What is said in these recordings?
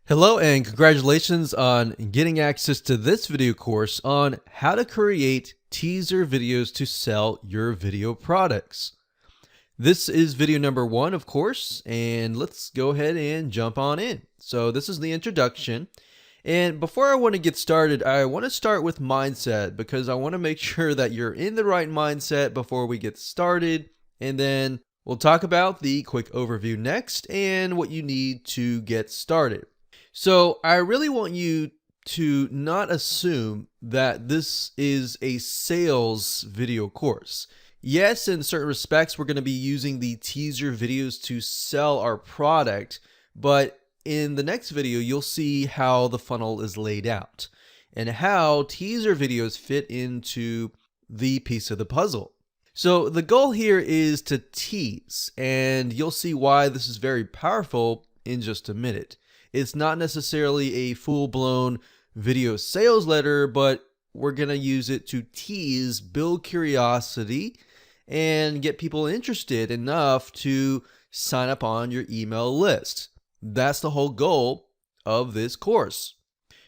Hello and congratulations on getting access to this video course on how to create teaser videos to sell your video products. This is video number 1, of course, and let's go ahead and jump on in. So this is the introduction. And before I want to get started, I want to start with mindset because I want to make sure that you're in the right mindset before we get started. And then we'll talk about the quick overview next and what you need to get started. So I really want you to not assume that this is a sales video course. Yes, in certain respects, we're going to be using the teaser videos to sell our product, but in the next video, you'll see how the funnel is laid out and how teaser videos fit into the piece of the puzzle. So the goal here is to tease, and you'll see why this is very powerful in just a minute. It's not necessarily a full-blown video sales letter, but we're going to use it to tease, build curiosity, and get people interested enough to sign up on your email list. That's the whole goal of this course.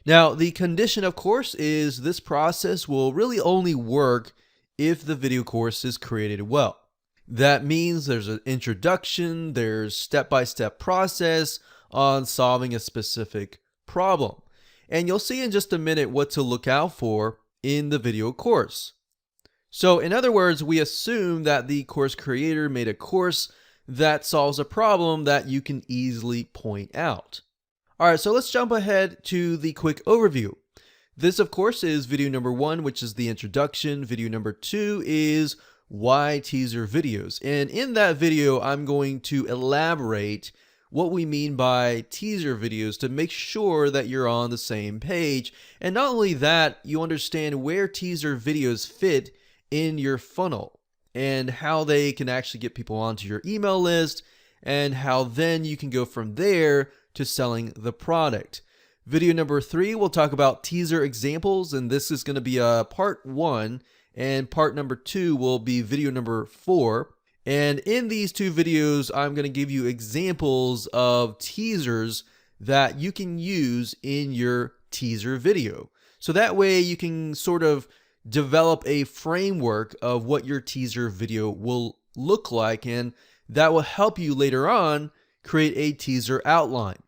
Now, the condition, of course, is this process will really only work if the video course is created well. That means there's an introduction, there's step-by-step process on solving a specific problem. And you'll see in just a minute what to look out for in the video course. So in other words, we assume that the course creator made a course that solves a problem that you can easily point out. All right, so let's jump ahead to the quick overview. This, of course, is video number 1, which is the introduction. Video number 2 is why teaser videos. And in that video, I'm going to elaborate what we mean by teaser videos to make sure that you're on the same page. And not only that, you understand where teaser videos fit in your funnel and how they can actually get people onto your email list and how then you can go from there to selling the product. Video number 3, we'll talk about teaser examples, and this is going to be a part 1, and part number 2 will be video number 4. And in these 2 videos, I'm going to give you examples of teasers that you can use in your teaser video. So that way you can sort of develop a framework of what your teaser video will look like, and that will help you later on create a teaser outline.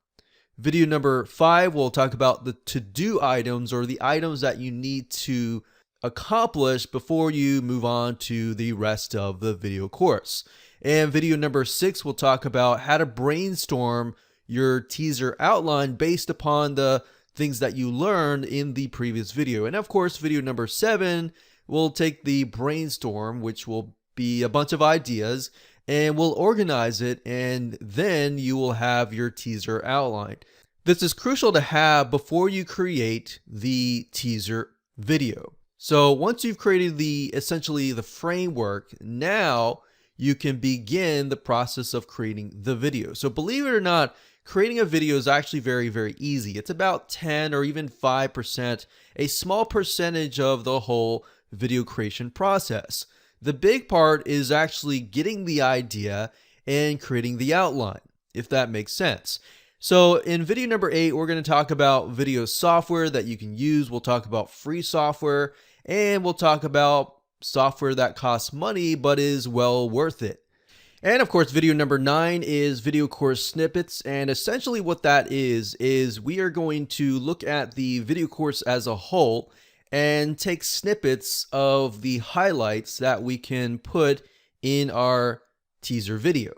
Video number 5, we'll talk about the to-do items or the items that you need to accomplish before you move on to the rest of the video course. And video number 6, we'll talk about how to brainstorm your teaser outline based upon the things that you learned in the previous video. And of course, video number 7, we'll take the brainstorm, which will be a bunch of ideas, and we'll organize it, and then you will have your teaser outline. This is crucial to have before you create the teaser video. So once you've created essentially the framework, now you can begin the process of creating the video. So believe it or not, creating a video is actually very, very easy. It's about 10 or even 5%, a small percentage of the whole video creation process. The big part is actually getting the idea and creating the outline, if that makes sense. So in video number 8, we're going to talk about video software that you can use. We'll talk about free software, and we'll talk about software that costs money but is well worth it. And of course, video number 9 is video course snippets. And essentially what that is we are going to look at the video course as a whole and take snippets of the highlights that we can put in our teaser video.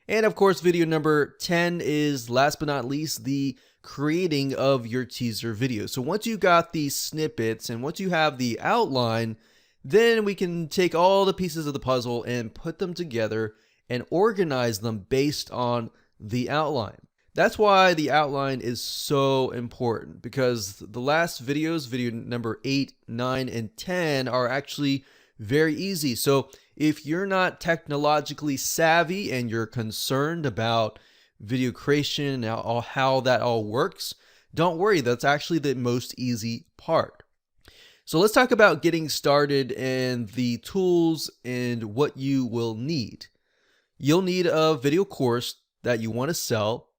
And of course, video number 10 is, last but not least, the creating of your teaser video. So once you got these snippets and once you have the outline, then we can take all the pieces of the puzzle and put them together and organize them based on the outline. That's why the outline is so important, because the last videos, video number 8, 9, and 10, are actually very easy. So if you're not technologically savvy and you're concerned about video creation and how that all works, don't worry, that's actually the most easy part. So let's talk about getting started and the tools and what you will need. You'll need a video course that you want to sell,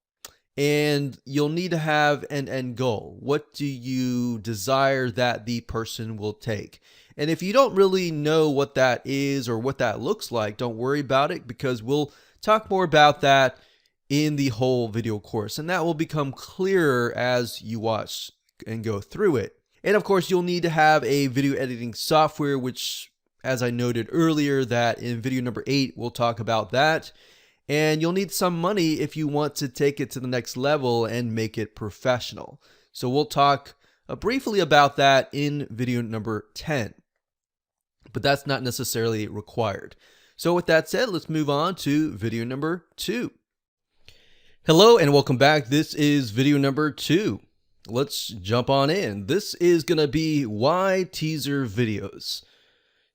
and you'll need to have an end goal. What do you desire that the person will take? And if you don't really know what that is or what that looks like, don't worry about it, because we'll talk more about that in the whole video course, and that will become clearer as you watch and go through it. And of course, you'll need to have a video editing software, which, as I noted earlier, that in video number 8, we'll talk about that. And you'll need some money if you want to take it to the next level and make it professional. So we'll talk briefly about that in video number 10, but that's not necessarily required. So with that said, let's move on to video number 2. Hello and welcome back. This is video number 2. Let's jump on in. This is going to be why teaser videos.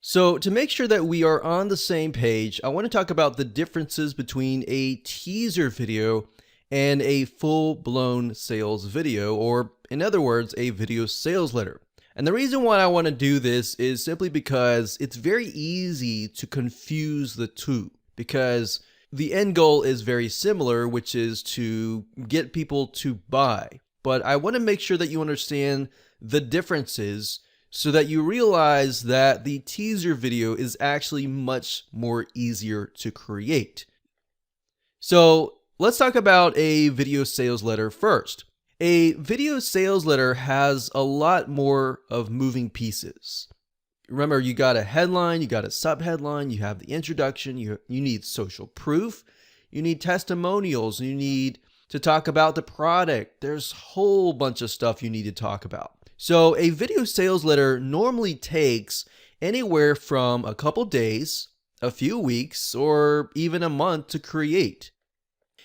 So to make sure that we are on the same page, I want to talk about the differences between a teaser video and a full-blown sales video, or in other words, a video sales letter. And the reason why I want to do this is simply because it's very easy to confuse the two, because the end goal is very similar, which is to get people to buy. But I want to make sure that you understand the differences so that you realize that the teaser video is actually much more easier to create. So let's talk about a video sales letter first. A video sales letter has a lot more of moving pieces. Remember, you got a headline, you got a subheadline, you have the introduction, you need social proof, you need testimonials, you need to talk about the product. There's a whole bunch of stuff you need to talk about. So a video sales letter normally takes anywhere from a couple days, a few weeks, or even a month to create.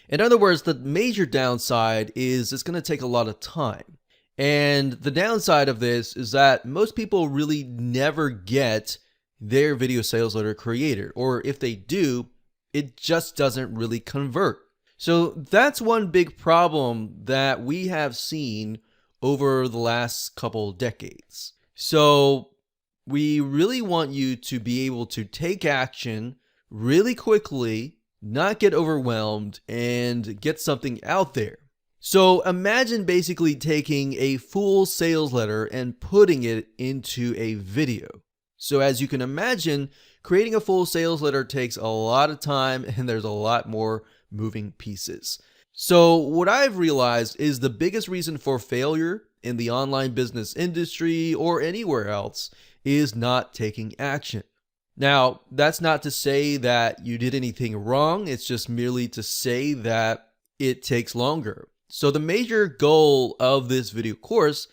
In other words, the major downside is it's going to take a lot of time. And the downside of this is that most people really never get their video sales letter created, or if they do, it just doesn't really convert. So that's one big problem that we have seen over the last couple decades. So we really want you to be able to take action really quickly, not get overwhelmed, and get something out there. So imagine basically taking a full sales letter and putting it into a video. So as you can imagine, creating a full sales letter takes a lot of time, and there's a lot more moving pieces. So what I've realized is the biggest reason for failure in the online business industry or anywhere else is not taking action. Now, that's not to say that you did anything wrong. It's just merely to say that it takes longer. So the major goal of this video course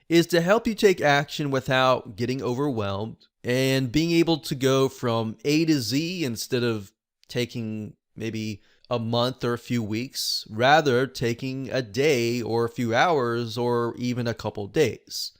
is to help you take action without getting overwhelmed and being able to go from A to Z instead of taking maybe a month or a few weeks, rather taking a day or a few hours or even a couple days.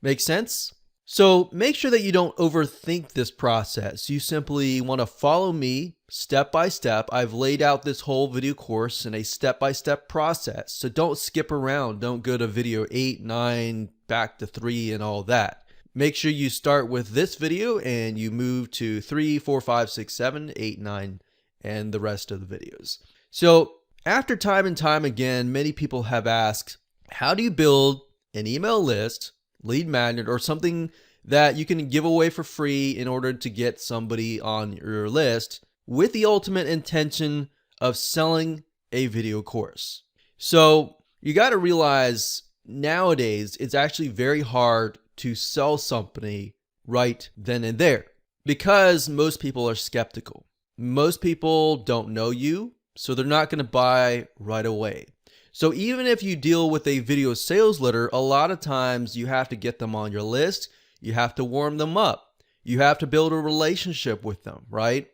Make sense? So make sure that you don't overthink this process. You simply want to follow me step by step. I've laid out this whole video course in a step-by-step process. So don't skip around. Don't go to video 8, 9, back to 3 and all that. Make sure you start with this video and you move to 3, 4, 5, 6, 7, 8, 9, and the rest of the videos. So after time and time again, many people have asked, how do you build an email list, lead magnet, or something that you can give away for free in order to get somebody on your list with the ultimate intention of selling a video course? So you got to realize nowadays it's actually very hard to sell something right then and there because most people are skeptical. Most people don't know you, so they're not going to buy right away. So even if you deal with a video sales letter, a lot of times you have to get them on your list. You have to warm them up. You have to build a relationship with them, right?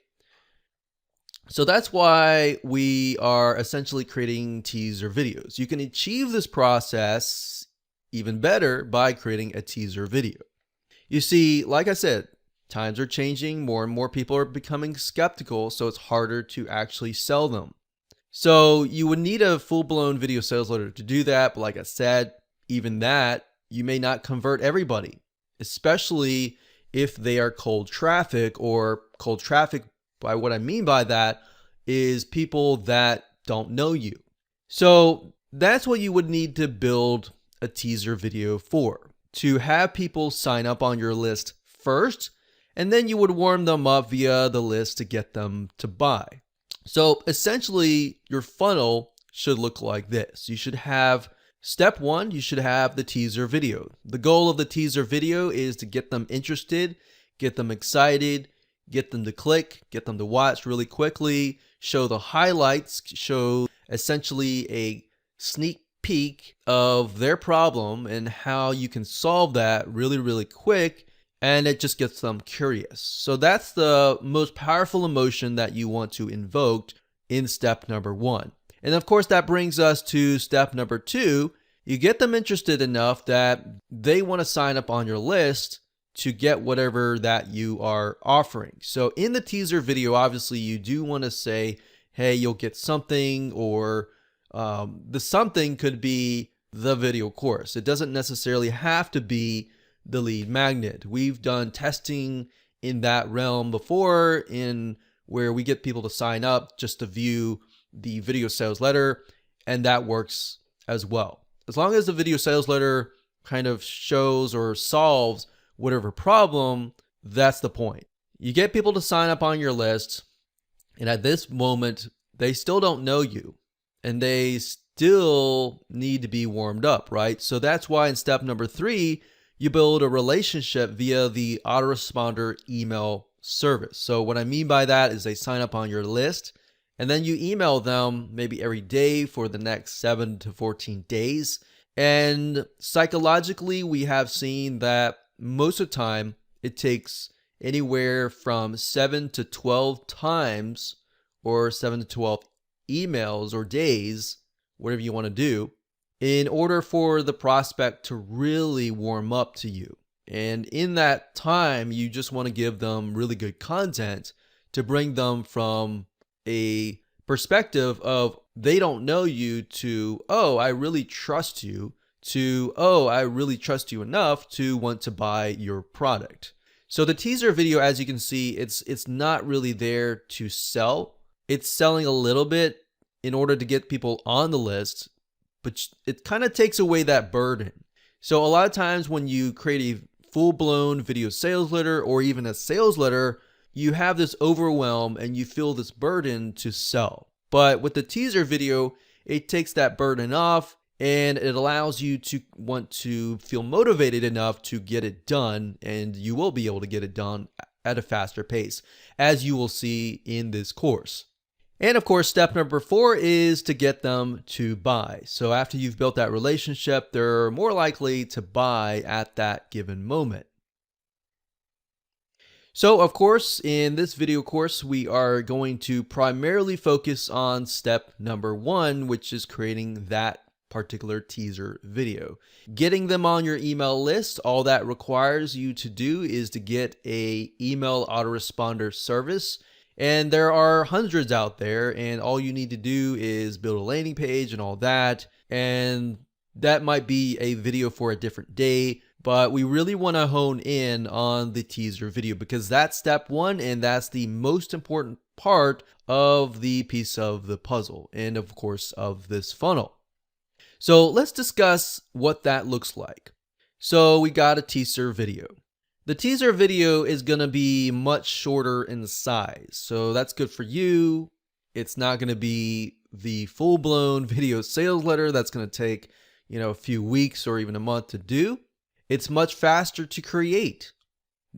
So that's why we are essentially creating teaser videos. You can achieve this process even better by creating a teaser video. You see, like I said, times are changing. More and more people are becoming skeptical, so it's harder to actually sell them. So you would need a full-blown video sales letter to do that. But like I said, even that, you may not convert everybody, especially if they are cold traffic. Or cold traffic, by what I mean by that, is people that don't know you. So that's what you would need to build a teaser video for, to have people sign up on your list first, and then you would warm them up via the list to get them to buy. So essentially, your funnel should look like this. You should have step one, you should have the teaser video. The goal of the teaser video is to get them interested, get them excited, get them to click, get them to watch really quickly, show the highlights, show essentially a sneak peek of their problem and how you can solve that really, really quick. And it just gets them curious. So that's the most powerful emotion that you want to invoke in step number one. And of course, that brings us to step number two. You get them interested enough that they want to sign up on your list to get whatever that you are offering. So in the teaser video, obviously, you do want to say, hey, you'll get something, or the something could be the video course. It doesn't necessarily have to be the lead magnet. We've done testing in that realm before, in where we get people to sign up just to view the video sales letter, and that works as well. As long as the video sales letter kind of shows or solves whatever problem, that's the point. You get people to sign up on your list, and at this moment, they still don't know you, and they still need to be warmed up, right? So that's why in step number three, you build a relationship via the autoresponder email service. So what I mean by that is they sign up on your list, and then you email them maybe every day for the next 7 to 14 days. And psychologically, we have seen that most of the time it takes anywhere from 7 to 12 times, or 7 to 12 emails or days, whatever you want to do, in order for the prospect to really warm up to you. And in that time, you just want to give them really good content to bring them from a perspective of they don't know you to, oh, I really trust you, to, oh, I really trust you enough to want to buy your product. So the teaser video, as you can see, it's not really there to sell. It's selling a little bit in order to get people on the list, but it kind of takes away that burden. So a lot of times when you create a full-blown video sales letter or even a sales letter, you have this overwhelm and you feel this burden to sell. But with the teaser video, it takes that burden off, and it allows you to want to feel motivated enough to get it done, and you will be able to get it done at a faster pace, as you will see in this course. And of course, step number four is to get them to buy. So after you've built that relationship, they're more likely to buy at that given moment. So of course, in this video course, we are going to primarily focus on step number one, which is creating that particular teaser video. Getting them on your email list, all that requires you to do is to get an email autoresponder service. And there are hundreds out there, and all you need to do is build a landing page and all that. And that might be a video for a different day, but we really want to hone in on the teaser video because that's step one, and that's the most important part of the piece of the puzzle, and of course of this funnel. So let's discuss what that looks like. So we got a teaser video. The teaser video is going to be much shorter in size, so that's good for you. It's not going to be the full-blown video sales letter that's going to take, a few weeks or even a month to do. It's much faster to create.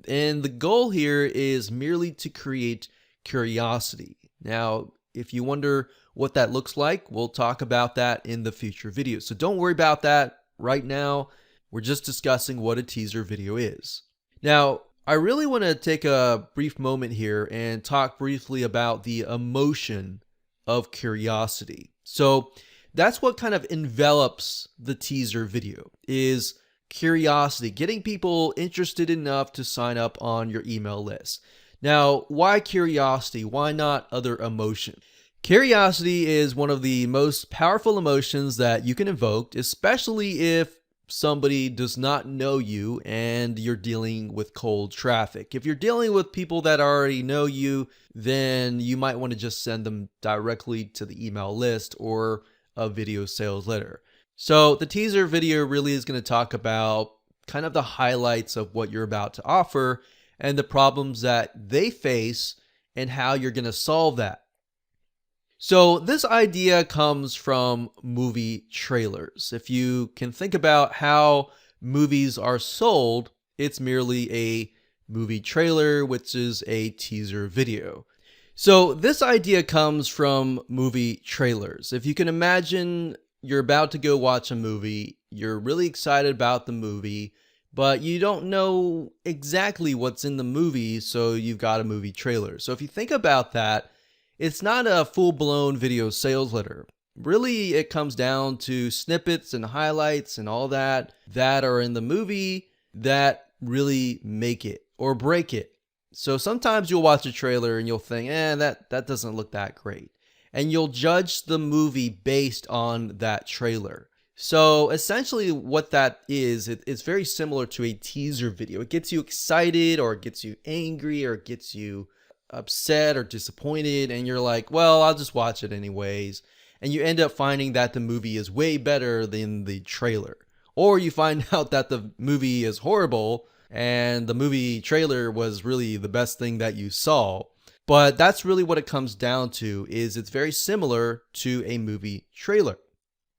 And the goal here is merely to create curiosity. Now, if you wonder what that looks like, we'll talk about that in the future videos. So don't worry about that right now. We're just discussing what a teaser video is. Now, I really want to take a brief moment here and talk briefly about the emotion of curiosity. So that's what kind of envelops the teaser video, is curiosity, getting people interested enough to sign up on your email list. Now, why curiosity? Why not other emotion? Curiosity is one of the most powerful emotions that you can invoke, especially if somebody does not know you and you're dealing with cold traffic. If you're dealing with people that already know you, then you might want to just send them directly to the email list or a video sales letter. So the teaser video really is going to talk about kind of the highlights of what you're about to offer and the problems that they face and how you're going to solve that. So this idea comes from movie trailers. If you can think about how movies are sold, it's merely a movie trailer, which is a teaser video. So this idea comes from movie trailers. If you can imagine you're about to go watch a movie, you're really excited about the movie, but you don't know exactly what's in the movie, so you've got a movie trailer. So if you think about that, it's not a full-blown video sales letter. Really, it comes down to snippets and highlights and all that are in the movie that really make it or break it. So sometimes you'll watch a trailer and you'll think, that doesn't look that great. And you'll judge the movie based on that trailer. So essentially what that is, it's very similar to a teaser video. It gets you excited, or it gets you angry, or it gets you upset or disappointed, and you're like, well, I'll just watch it anyways. And you end up finding that the movie is way better than the trailer. Or you find out that the movie is horrible and the movie trailer was really the best thing that you saw. But that's really what it comes down to, is it's very similar to a movie trailer.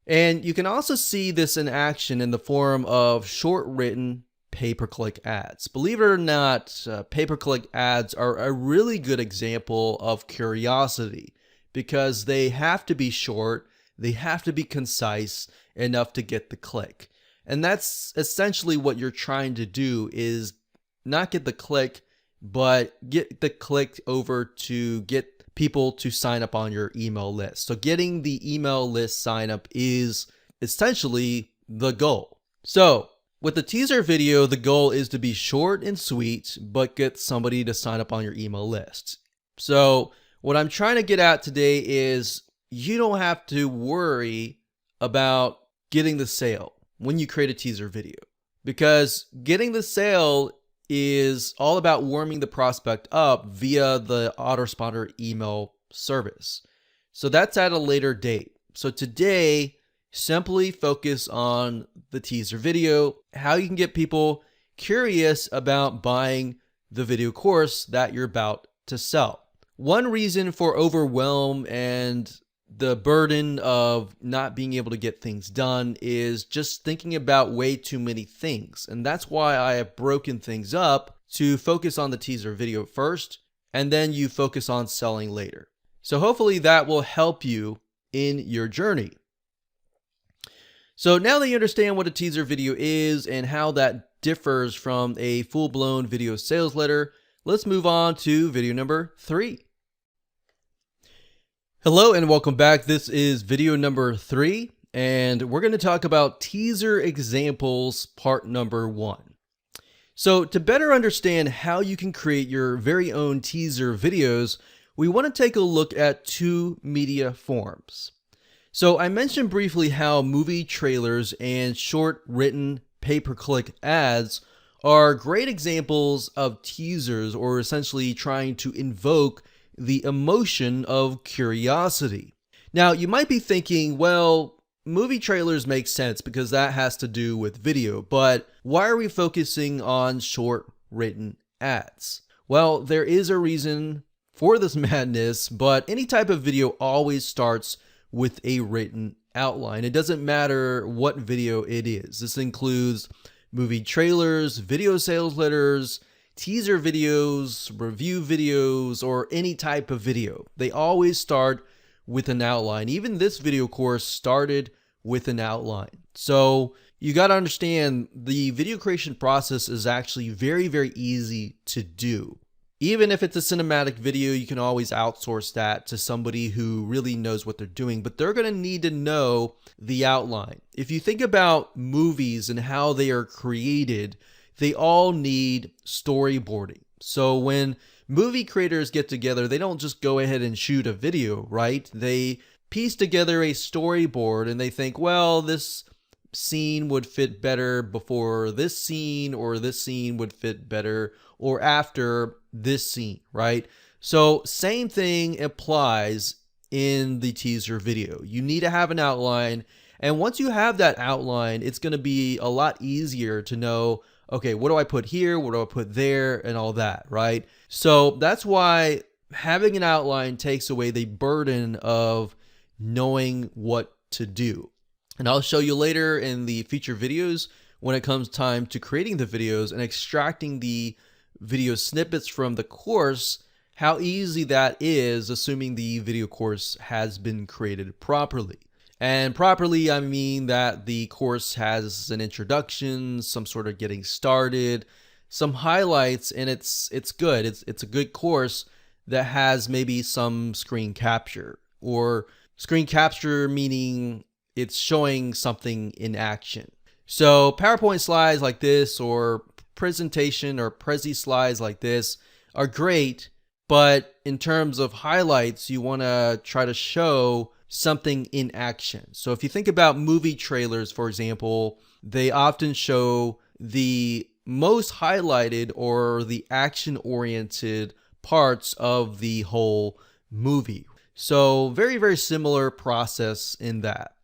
And you can also see this in action in the form of short-written pay-per-click ads. Believe it or not, pay-per-click ads are a really good example of curiosity, because they have to be short, they have to be concise enough to get the click. And that's essentially what you're trying to do, is not get the click, but get the click over to get people to sign up on your email list. So getting the email list sign up is essentially the goal. So with the teaser video, the goal is to be short and sweet, but get somebody to sign up on your email list. So what I'm trying to get at today is you don't have to worry about getting the sale when you create a teaser video, because getting the sale is all about warming the prospect up via the autoresponder email service. So that's at a later date. So today, simply focus on the teaser video, how you can get people curious about buying the video course that you're about to sell. One reason for overwhelm and the burden of not being able to get things done is just thinking about way too many things. And that's why I have broken things up to focus on the teaser video first, and then you focus on selling later. So hopefully that will help you in your journey. So now that you understand what a teaser video is and how that differs from a full-blown video sales letter, let's move on to video number 3. Hello and welcome back. This is video number 3, and we're going to talk about teaser examples part number 1. So to better understand how you can create your very own teaser videos, we want to take a look at 2 media forms. So I mentioned briefly how movie trailers and short written pay-per-click ads are great examples of teasers, or essentially trying to invoke the emotion of curiosity. Now, you might be thinking, well, movie trailers make sense because that has to do with video, but why are we focusing on short written ads? Well, there is a reason for this madness, but any type of video always starts with a written outline. It doesn't matter what video it is. This includes movie trailers, video sales letters, teaser videos, review videos, or any type of video. They always start with an outline. Even this video course started with an outline. So you got to understand the video creation process is actually very, very easy to do. Even if it's a cinematic video, you can always outsource that to somebody who really knows what they're doing, but they're going to need to know the outline. If you think about movies and how they are created, they all need storyboarding. So when movie creators get together, they don't just go ahead and shoot a video, right? They piece together a storyboard and they think, well, this scene would fit better before this scene, or this scene would fit better or after this scene, right? So same thing applies in the teaser video. You need to have an outline. And once you have that outline, it's going to be a lot easier to know, okay, what do I put here? What do I put there? And all that, right? So that's why having an outline takes away the burden of knowing what to do. And I'll show you later in the feature videos when it comes time to creating the videos and extracting the video snippets from the course, how easy that is, assuming the video course has been created properly. And properly, I mean that the course has an introduction, some sort of getting started, some highlights, and it's good. It's a good course that has maybe some screen capture, or screen capture meaning it's showing something in action. So PowerPoint slides like this, or presentation or Prezi slides like this are great, but in terms of highlights, you want to try to show something in action. So if you think about movie trailers, for example, they often show the most highlighted or the action-oriented parts of the whole movie. So very, very similar process in that.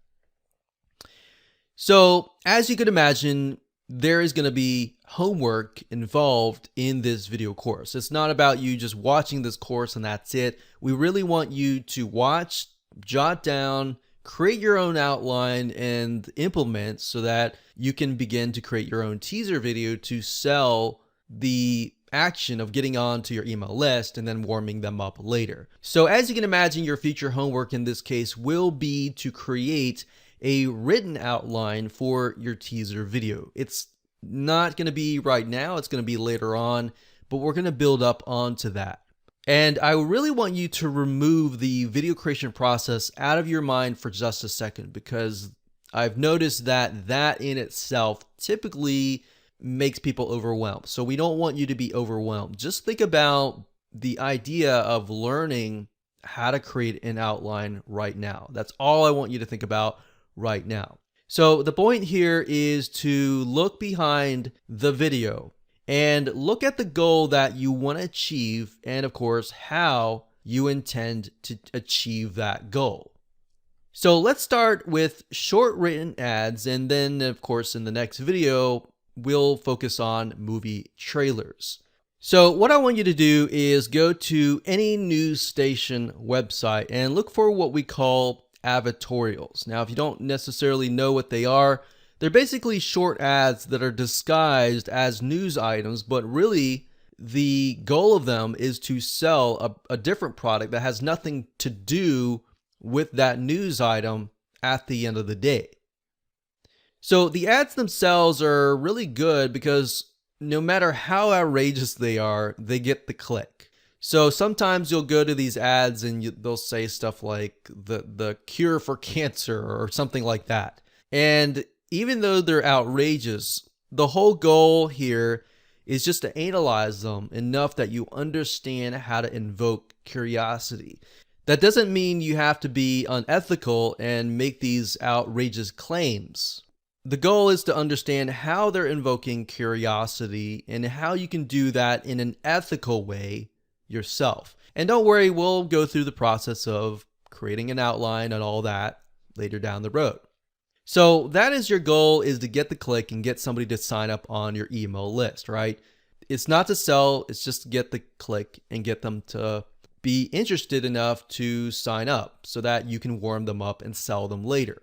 So as you could imagine, there is going to be homework involved in this video course. It's not about you just watching this course and that's it. We really want you to watch, jot down, create your own outline, and implement so that you can begin to create your own teaser video to sell the action of getting on to your email list and then warming them up later. So as you can imagine, your future homework in this case will be to create a written outline for your teaser video. It's not going to be right now, it's going to be later on, but we're going to build up onto that. And I really want you to remove the video creation process out of your mind for just a second, because I've noticed that that in itself typically makes people overwhelmed. So we don't want you to be overwhelmed. Just think about the idea of learning how to create an outline right now. That's all I want you to think about right now. So the point here is to look behind the video and look at the goal that you want to achieve, and of course, how you intend to achieve that goal. So let's start with short written ads, and then of course in the next video, we'll focus on movie trailers. So what I want you to do is go to any news station website and look for what we call advertorials. Now, if you don't necessarily know what they are, they're basically short ads that are disguised as news items, but really the goal of them is to sell a different product that has nothing to do with that news item at the end of the day. So the ads themselves are really good because no matter how outrageous they are, they get the click. So sometimes you'll go to these ads and they'll say stuff like the cure for cancer or something like that. And even though they're outrageous, the whole goal here is just to analyze them enough that you understand how to invoke curiosity. That doesn't mean you have to be unethical and make these outrageous claims. The goal is to understand how they're invoking curiosity and how you can do that in an ethical way yourself. And don't worry, we'll go through the process of creating an outline and all that later down the road. So that is your goal, is to get the click and get somebody to sign up on your email list, right? It's not to sell, it's just to get the click and get them to be interested enough to sign up so that you can warm them up and sell them later.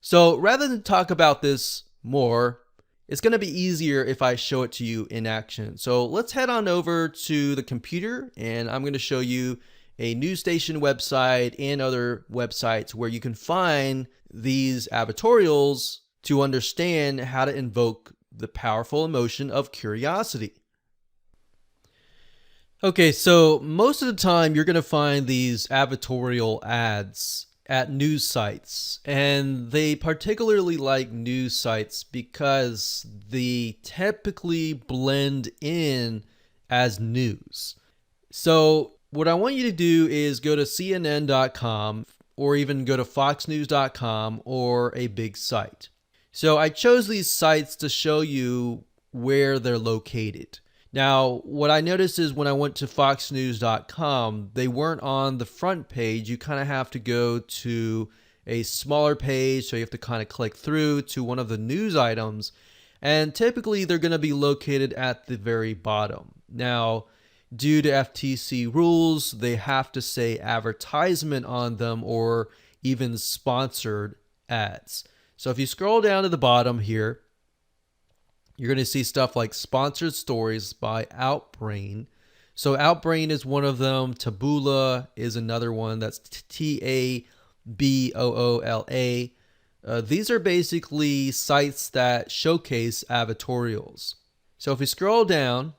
So rather than talk about this more, it's going to be easier if I show it to you in action. So let's head on over to the computer, and I'm going to show you a news station website and other websites where you can find these advertorials to understand how to invoke the powerful emotion of curiosity. Okay, so most of the time you're going to find these advertorial ads at news sites, and they particularly like news sites because they typically blend in as news. So what I want you to do is go to CNN.com or even go to FoxNews.com or a big site. So I chose these sites to show you where they're located. Now, what I noticed is when I went to foxnews.com, they weren't on the front page. You kind of have to go to a smaller page, so you have to kind of click through to one of the news items, and typically they're going to be located at the very bottom. Now, due to FTC rules, they have to say advertisement on them or even sponsored ads. So if you scroll down to the bottom here, you're going to see stuff like sponsored stories by Outbrain. So Outbrain is one of them. Taboola is another one. That's Taboola. These are basically sites that showcase advertorials. So if we scroll down,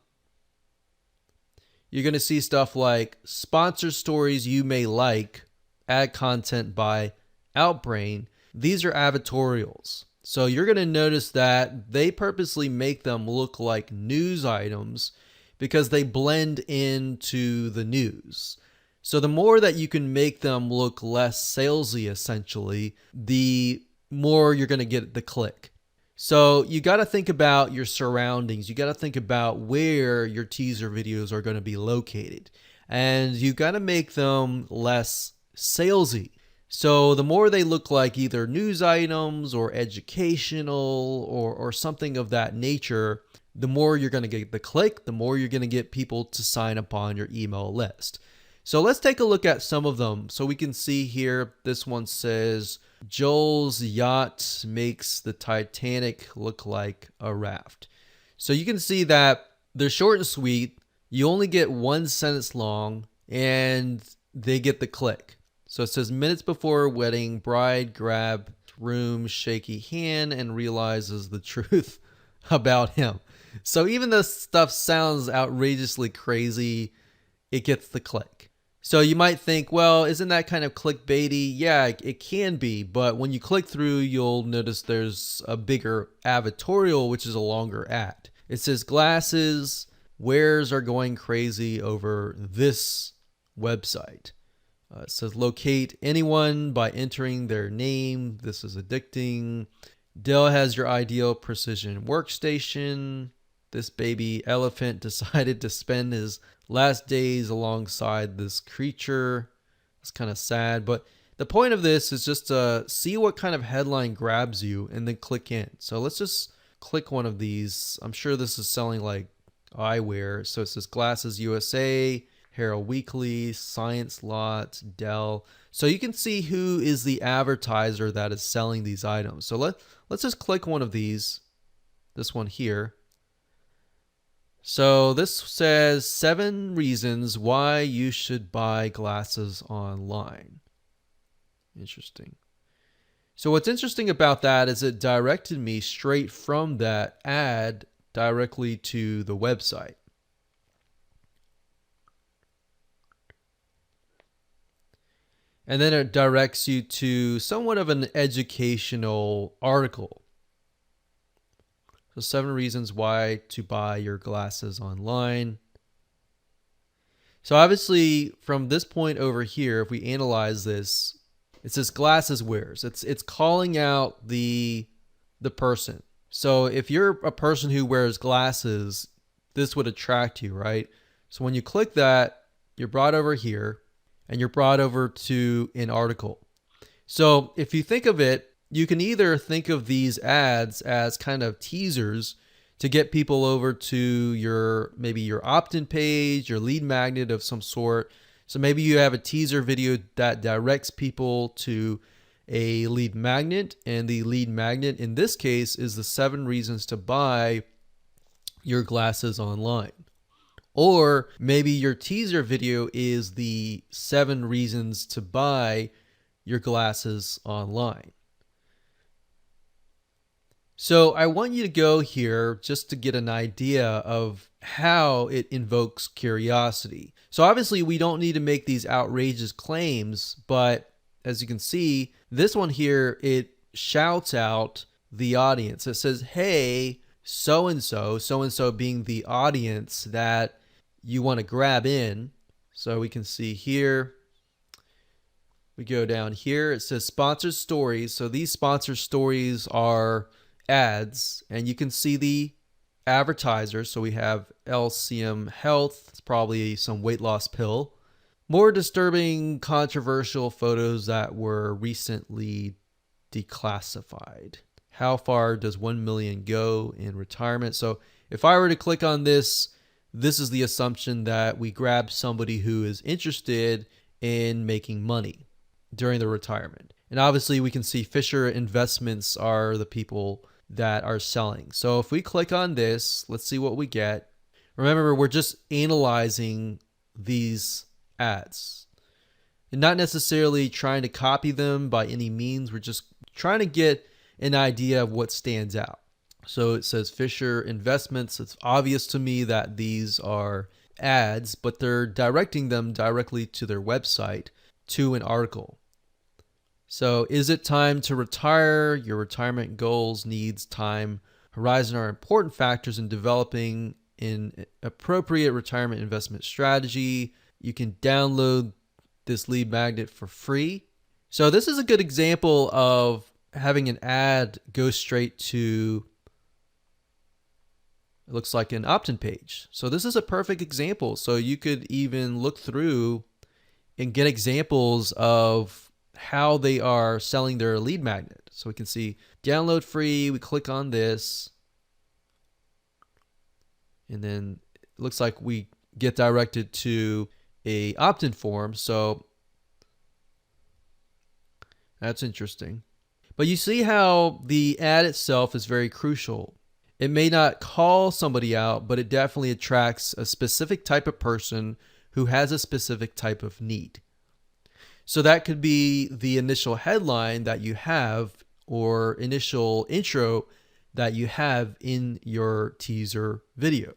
you're going to see stuff like sponsored stories you may like, ad content by Outbrain. These are advertorials. So you're going to notice that they purposely make them look like news items because they blend into the news. So the more that you can make them look less salesy, essentially, the more you're going to get the click. So you got to think about your surroundings. You got to think about where your teaser videos are going to be located. And you got to make them less salesy. So the more they look like either news items or educational or something of that nature, the more you're going to get the click, the more you're going to get people to sign up on your email list. So let's take a look at some of them. So we can see here, this one says, Joel's yacht makes the Titanic look like a raft. So you can see that they're short and sweet. You only get one sentence long and they get the click. So it says, minutes before wedding, bride grabs groom's shaky hand and realizes the truth about him. So even though stuff sounds outrageously crazy, it gets the click. So you might think, well, isn't that kind of clickbaity? Yeah, it can be, but when you click through, you'll notice there's a bigger advertorial, which is a longer ad. It says glasses wearers are going crazy over this website. It says locate anyone by entering their name. This is addicting. Dell has your ideal precision workstation. This baby elephant decided to spend his last days alongside this creature. It's kind of sad, but the point of this is just to see what kind of headline grabs you and then click in. So let's just click one of these. I'm sure this is selling like eyewear. So it says Glasses USA, Herald Weekly, Science Lot, Dell. So you can see who is the advertiser that is selling these items. So let's just click one of these. This one here. So this says 7 reasons why you should buy glasses online. Interesting. So what's interesting about that is it directed me straight from that ad directly to the website. And then it directs you to somewhat of an educational article. So 7 reasons why to buy your glasses online. So obviously from this point over here, if we analyze this, it says glasses wearers. It's calling out the person. So if you're a person who wears glasses, this would attract you, right? So when you click that, you're brought over here and you're brought over to an article. So if you think of it, you can either think of these ads as kind of teasers to get people over to maybe your opt-in page, your lead magnet of some sort. So maybe you have a teaser video that directs people to a lead magnet, and the lead magnet in this case is the 7 reasons to buy your glasses online. Or maybe your teaser video is the 7 reasons to buy your glasses online. So I want you to go here just to get an idea of how it invokes curiosity. So obviously we don't need to make these outrageous claims, but as you can see, this one here, it shouts out the audience. It says, hey, so-and-so being the audience that you want to grab in. So we can see here, we go down here, it says sponsored stories. So these sponsored stories are ads, and you can see the advertisers. So we have LCM Health. It's probably some weight loss pill. More disturbing, controversial photos that were recently declassified. How far does 1 million go in retirement? So if I were to click on this, this is the assumption that we grab somebody who is interested in making money during their retirement. And obviously we can see Fisher Investments are the people that are selling. So if we click on this, let's see what we get. Remember, we're just analyzing these ads and not necessarily trying to copy them by any means. We're just trying to get an idea of what stands out. So it says Fisher Investments. It's obvious to me that these are ads, but they're directing them directly to their website, to an article. So is it time to retire? Your retirement goals, needs, time, horizon are important factors in developing an appropriate retirement investment strategy. You can download this lead magnet for free. So this is a good example of having an ad go straight to, it looks like an opt-in page. So this is a perfect example. So you could even look through and get examples of how they are selling their lead magnet. So we can see download free. We click on this, and then it looks like we get directed to a opt-in form. So that's interesting. But you see how the ad itself is very crucial. It may not call somebody out, but it definitely attracts a specific type of person who has a specific type of need. So that could be the initial headline that you have or initial intro that you have in your teaser video.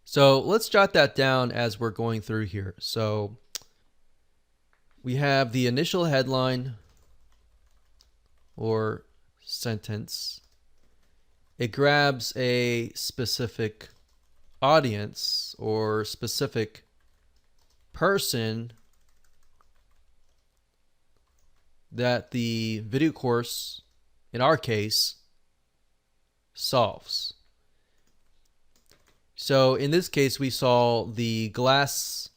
So let's jot that down as we're going through here. So we have the initial headline or sentence. It grabs a specific audience or specific person that the video course, in our case, solves. So in this case, we saw the glasses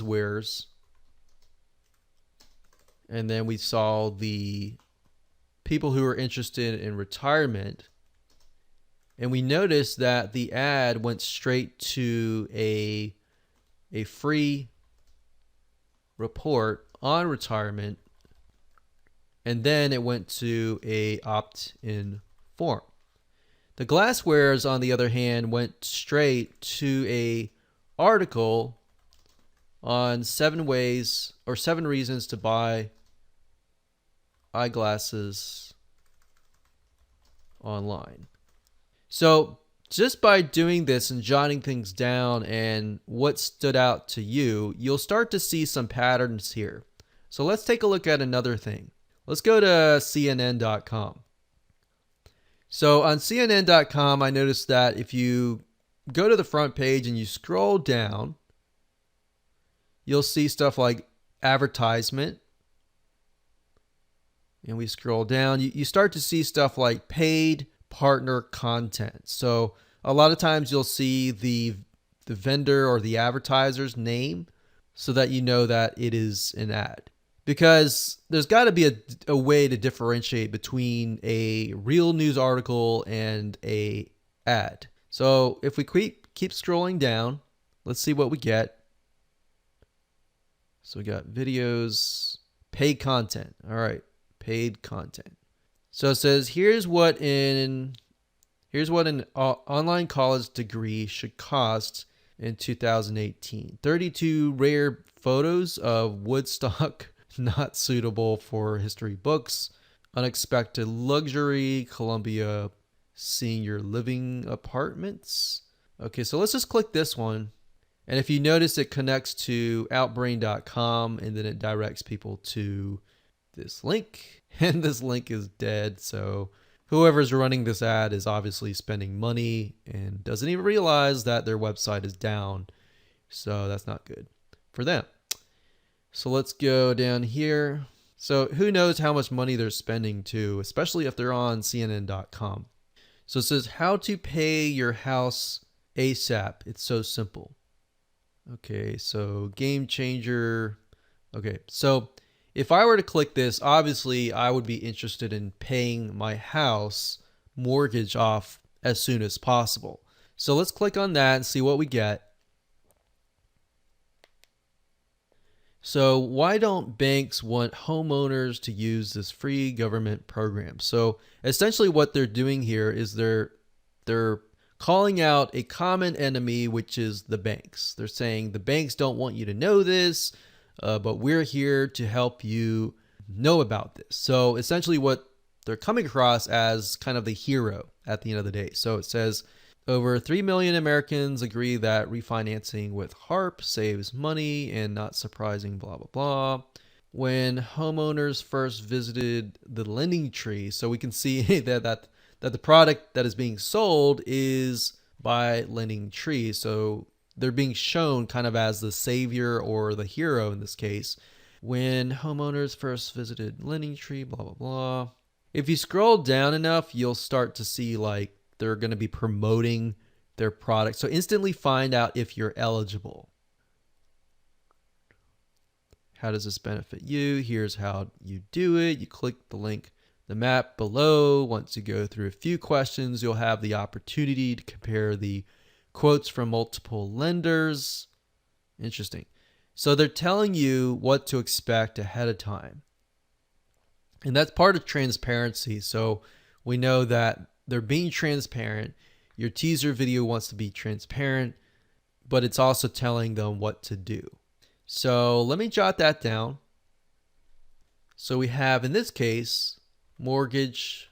wearers, and then we saw the people who are interested in retirement, and we noticed that the ad went straight to a free report on retirement, and then it went to a opt-in form. The glasswares, on the other hand, went straight to a article on 7 ways or 7 reasons to buy eyeglasses online. So just by doing this and jotting things down and what stood out to you, you'll start to see some patterns here. So let's take a look at another thing. Let's go to CNN.com. So on CNN.com, I noticed that if you go to the front page and you scroll down, you'll see stuff like advertisement. And we scroll down, you start to see stuff like paid partner content. So a lot of times you'll see the vendor or the advertiser's name so that you know that it is an ad. Because there's got to be a way to differentiate between a real news article and a ad. So if we keep scrolling down, let's see what we get. So we got videos, paid content. All right, paid content. So it says here's what an online college degree should cost in 2018. 32 rare photos of Woodstock not suitable for history books. Unexpected luxury, Columbia senior living apartments. Okay, so let's just click this one. And if you notice, it connects to outbrain.com and then it directs people to this link. And this link is dead. So whoever's running this ad is obviously spending money and doesn't even realize that their website is down. So that's not good for them. So let's go down here. So who knows how much money they're spending too, especially if they're on CNN.com. So it says how to pay your house ASAP. It's so simple. Okay, so game changer. Okay, so if I were to click this, obviously I would be interested in paying my house mortgage off as soon as possible. So let's click on that and see what we get. So why don't banks want homeowners to use this free government program? So essentially what they're doing here is they're calling out a common enemy, which is the banks. They're saying the banks don't want you to know this, but we're here to help you know about this. So essentially what they're coming across as kind of the hero at the end of the day. So it says over 3 million Americans agree that refinancing with HARP saves money, and not surprising, blah, blah, blah. When homeowners first visited the Lending Tree, so we can see that the product that is being sold is by Lending Tree. So they're being shown kind of as the savior or the hero in this case. When homeowners first visited Lending Tree, blah, blah, blah. If you scroll down enough, you'll start to see like they're going to be promoting their product. So instantly find out if you're eligible. How does this benefit you? Here's how you do it. You click the link, the map below. Once you go through a few questions, you'll have the opportunity to compare the quotes from multiple lenders. Interesting. So they're telling you what to expect ahead of time. And that's part of transparency. So we know that they're being transparent. Your teaser video wants to be transparent, but it's also telling them what to do. So let me jot that down. So we have, in this case, mortgage,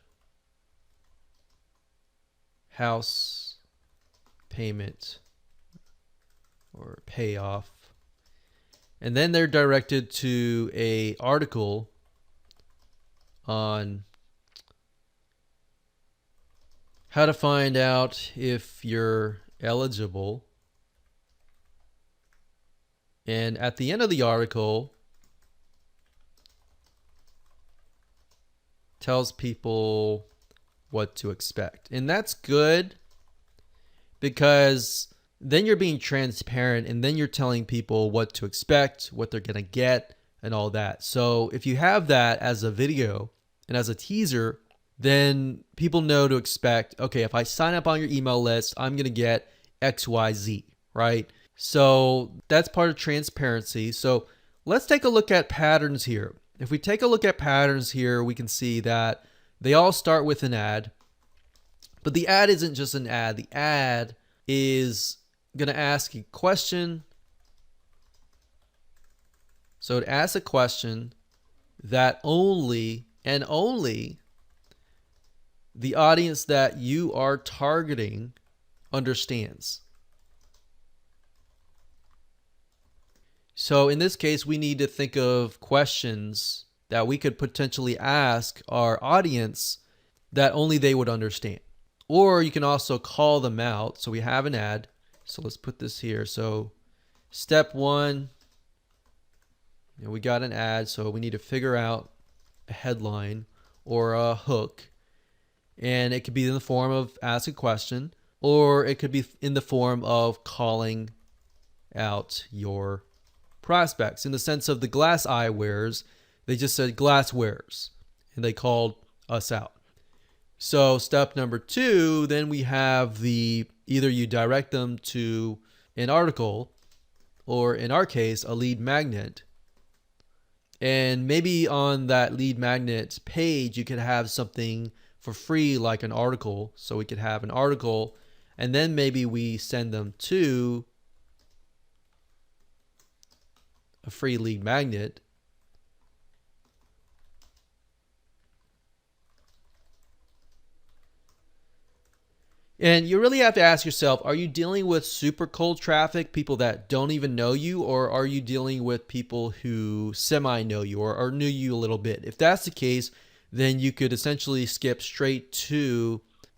house payment, or payoff. And then they're directed to an article on how to find out if you're eligible. And at the end of the article, tells people what to expect. And that's good because then you're being transparent and then you're telling people what to expect, what they're going to get, and all that. So if you have that as a video and as a teaser, then people know to expect, okay, if I sign up on your email list, I'm going to get XYZ, right? So that's part of transparency. So let's take a look at patterns here. If we take a look at patterns here, we can see that they all start with an ad, but the ad isn't just an ad. The ad is going to ask a question. So it asks a question that only and only the audience that you are targeting understands. So in this case, we need to think of questions that we could potentially ask our audience that only they would understand. Or you can also call them out. So we have an ad. So let's put this here. So step one, we got an ad. So we need to figure out a headline or a hook. And it could be in the form of ask a question, or it could be in the form of calling out your prospects. In the sense of the glass eyewears, they just said glass wearers, and they called us out. So step number two, then we have either you direct them to an article, or in our case, a lead magnet. And maybe on that lead magnet page, you could have something for free, like an article. So we could have an article, and then maybe we send them to a free lead magnet. And you really have to ask yourself, are you dealing with super cold traffic, people that don't even know you, or are you dealing with people who semi know you or knew you a little bit? If that's the case, then you could essentially skip straight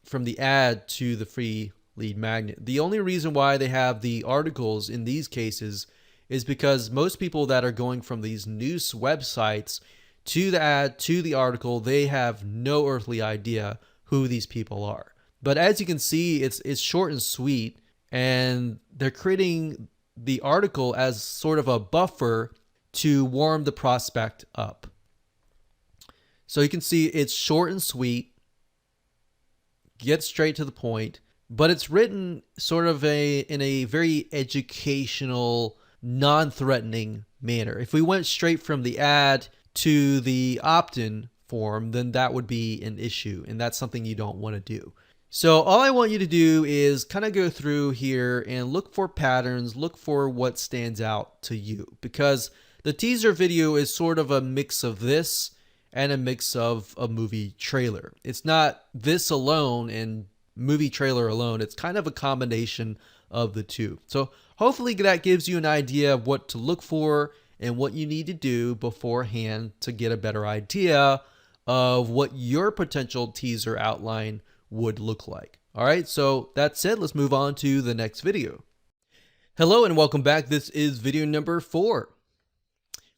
from the ad to the free lead magnet. The only reason why they have the articles in these cases is because most people that are going from these news websites to the ad, to the article, they have no earthly idea who these people are. But as you can see, it's short and sweet, and they're creating the article as sort of a buffer to warm the prospect up. So you can see it's short and sweet, get straight to the point, but it's written sort of in a very educational, non-threatening manner. If we went straight from the ad to the opt-in form, then that would be an issue, and that's something you don't want to do. So all I want you to do is kind of go through here and look for patterns, look for what stands out to you, because the teaser video is sort of a mix of this and a mix of a movie trailer. It's not this alone and movie trailer alone. It's kind of a combination of the two. So hopefully that gives you an idea of what to look for and what you need to do beforehand to get a better idea of what your potential teaser outline would look like. All right, so that's it. Let's move on to the next video. Hello and welcome back. This is video number 4.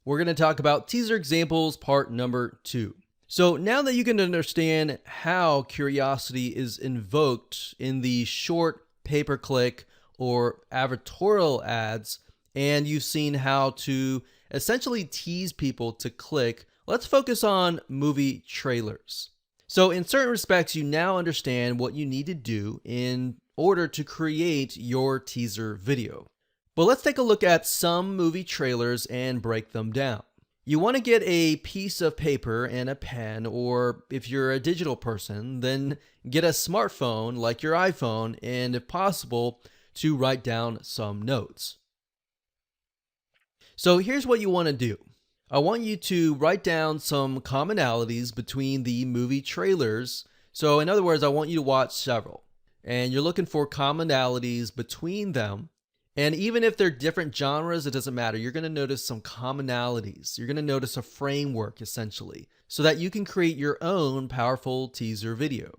We're going to talk about teaser examples part number 2. So now that you can understand how curiosity is invoked in the short pay-per-click or advertorial ads, and you've seen how to essentially tease people to click, let's focus on movie trailers. So in certain respects, you now understand what you need to do in order to create your teaser video. But let's take a look at some movie trailers and break them down. You want to get a piece of paper and a pen, or if you're a digital person, then get a smartphone like your iPhone, and if possible, to write down some notes. So here's what you want to do. I want you to write down some commonalities between the movie trailers. So in other words, I want you to watch several, and you're looking for commonalities between them. And even if they're different genres, it doesn't matter. You're going to notice some commonalities. You're going to notice a framework, essentially, so that you can create your own powerful teaser video.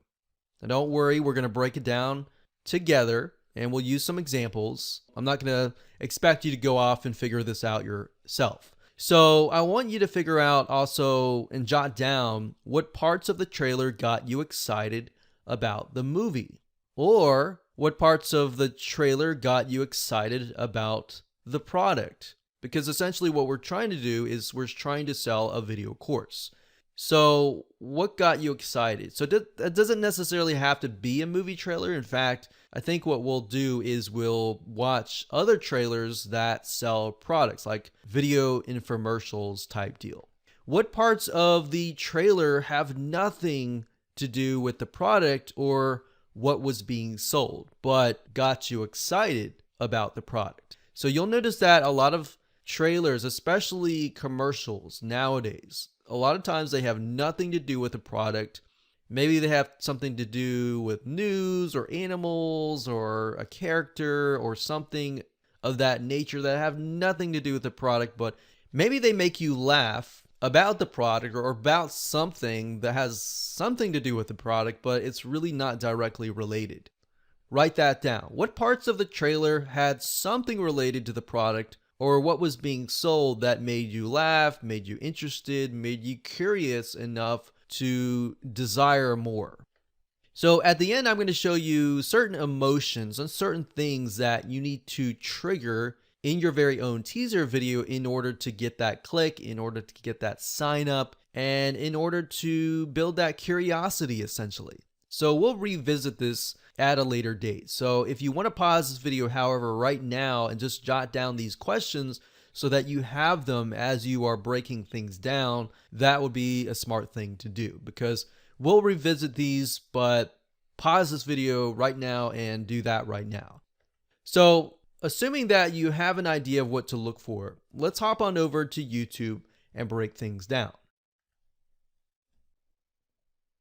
Now, don't worry, we're going to break it down together, and we'll use some examples. I'm not going to expect you to go off and figure this out yourself. So I want you to figure out also and jot down what parts of the trailer got you excited about the movie, or what parts of the trailer got you excited about the product. Because essentially what we're trying to do is we're trying to sell a video course. So what got you excited? So that doesn't necessarily have to be a movie trailer. In fact, I think what we'll do is we'll watch other trailers that sell products, like video infomercials type deal. What parts of the trailer have nothing to do with the product or what was being sold, but got you excited about the product? So you'll notice that a lot of trailers, especially commercials nowadays, a lot of times they have nothing to do with the product. Maybe they have something to do with news or animals or a character or something of that nature that have nothing to do with the product, but maybe they make you laugh about the product or about something that has something to do with the product, but it's really not directly related. Write that down. What parts of the trailer had something related to the product or what was being sold that made you laugh, made you interested, made you curious enough to desire more? So at the end, I'm going to show you certain emotions and certain things that you need to trigger in your very own teaser video in order to get that click, in order to get that sign up, and in order to build that curiosity, essentially. So we'll revisit this at a later date. So if you want to pause this video, however, right now and just jot down these questions so that you have them as you are breaking things down, that would be a smart thing to do, because we'll revisit these, but pause this video right now and do that right now. So assuming that you have an idea of what to look for, let's hop on over to YouTube and break things down.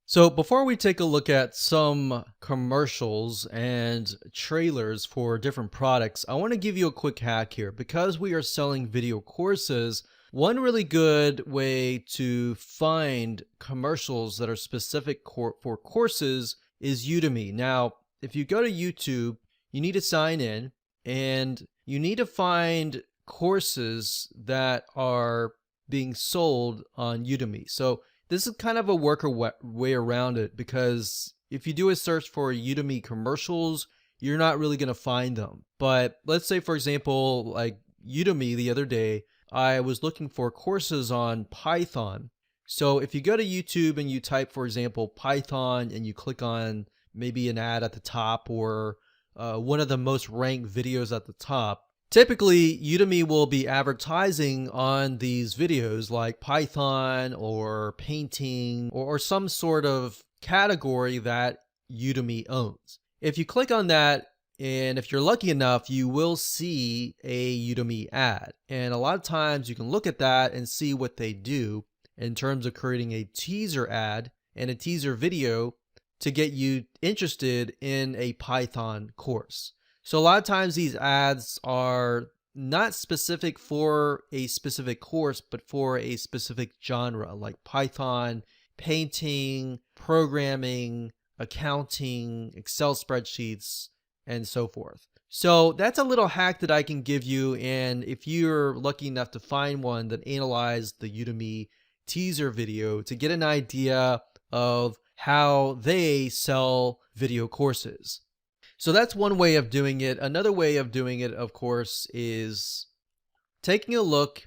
So before we take a look at some commercials and trailers for different products, I want to give you a quick hack here. Because we are selling video courses, one really good way to find commercials that are specific for courses is Udemy. Now, if you go to YouTube, you need to sign in and you need to find courses that are being sold on Udemy. So this is kind of a way around it, because if you do a search for Udemy commercials, you're not really going to find them. But let's say, for example, like Udemy, the other day, I was looking for courses on Python. So if you go to YouTube and you type, for example, Python, and you click on maybe an ad at the top, or one of the most ranked videos at the top, typically Udemy will be advertising on these videos like Python or painting or some sort of category that Udemy owns. If you click on that, and if you're lucky enough, you will see a Udemy ad. And a lot of times you can look at that and see what they do in terms of creating a teaser ad and a teaser video to get you interested in a Python course. So a lot of times these ads are not specific for a specific course, but for a specific genre, like Python, painting, programming, accounting, Excel spreadsheets, and so forth. So that's a little hack that I can give you, and if you're lucky enough to find one that analyzed the Udemy teaser video to get an idea of how they sell video courses. So that's one way of doing it. Another way of doing it, of course, is taking a look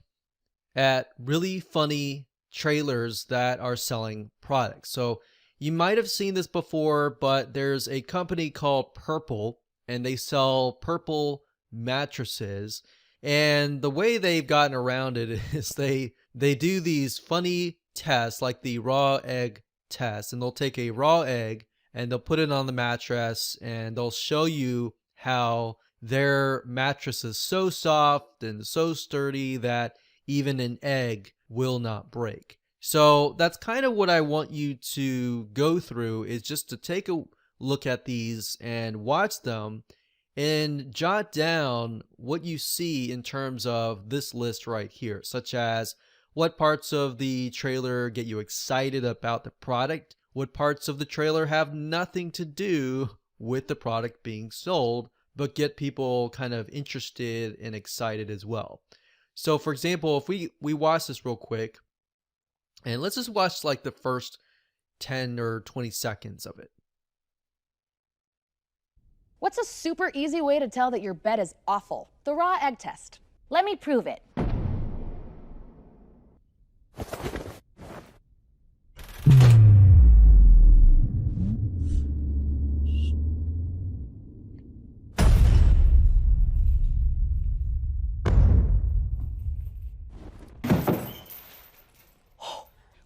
at really funny trailers that are selling products. So you might have seen this before, but there's a company called Purple, and they sell Purple mattresses. And the way they've gotten around it is they do these funny tests, like the raw egg test, and they'll take a raw egg and they'll put it on the mattress, and they'll show you how their mattress is so soft and so sturdy that even an egg will not break. So that's kind of what I want you to go through, is just to take a look at these and watch them and jot down what you see in terms of this list right here, such as what parts of the trailer get you excited about the product, what parts of the trailer have nothing to do with the product being sold, but get people kind of interested and excited as well. So for example, if we watch this real quick, and let's just watch like the first 10 or 20 seconds of it. What's a super easy way to tell that your bed is awful? The raw egg test. Let me prove it.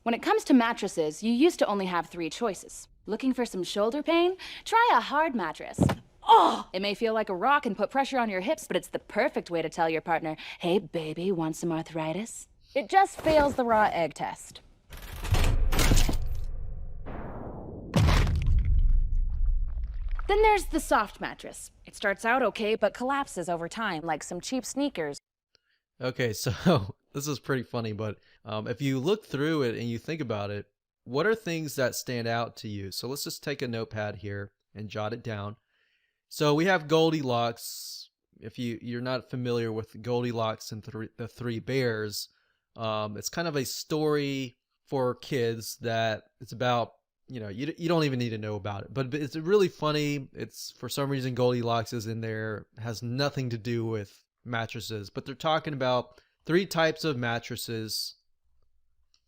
When it comes to mattresses, you used to only have 3 choices. Looking for some shoulder pain? Try a hard mattress. Oh! It may feel like a rock and put pressure on your hips, but it's the perfect way to tell your partner, hey baby, want some arthritis? It just fails the raw egg test. Then there's the soft mattress. It starts out okay, but collapses over time, like some cheap sneakers. Okay, so this is pretty funny, but if you look through it and you think about it, what are things that stand out to you? So let's just take a notepad here and jot it down. So we have Goldilocks. If you're not familiar with Goldilocks and the Three Bears, it's kind of a story for kids that it's about, you don't even need to know about it, but it's really funny. It's, for some reason, Goldilocks is in there. It has nothing to do with mattresses, but they're talking about 3 types of mattresses.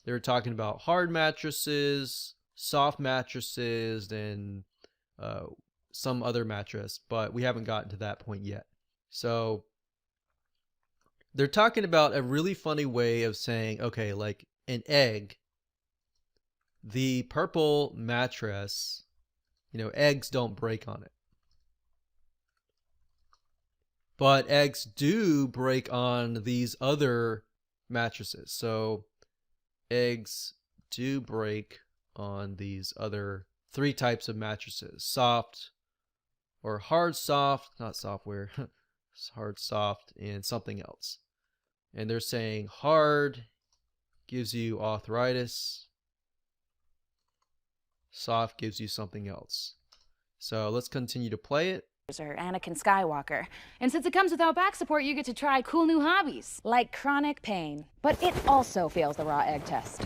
They're talking about hard mattresses, soft mattresses, and some other mattress, but we haven't gotten to that point yet. So they're talking about a really funny way of saying, okay, like an egg, the Purple mattress, eggs don't break on it. But eggs do break on these other mattresses. So eggs do break on these other 3 types of mattresses: soft or hard soft, not software, hard soft, and something else. And they're saying hard gives you arthritis, soft gives you something else. So let's continue to play it or Anakin Skywalker. And since it comes without back support, you get to try cool new hobbies, like chronic pain. But it also fails the raw egg test.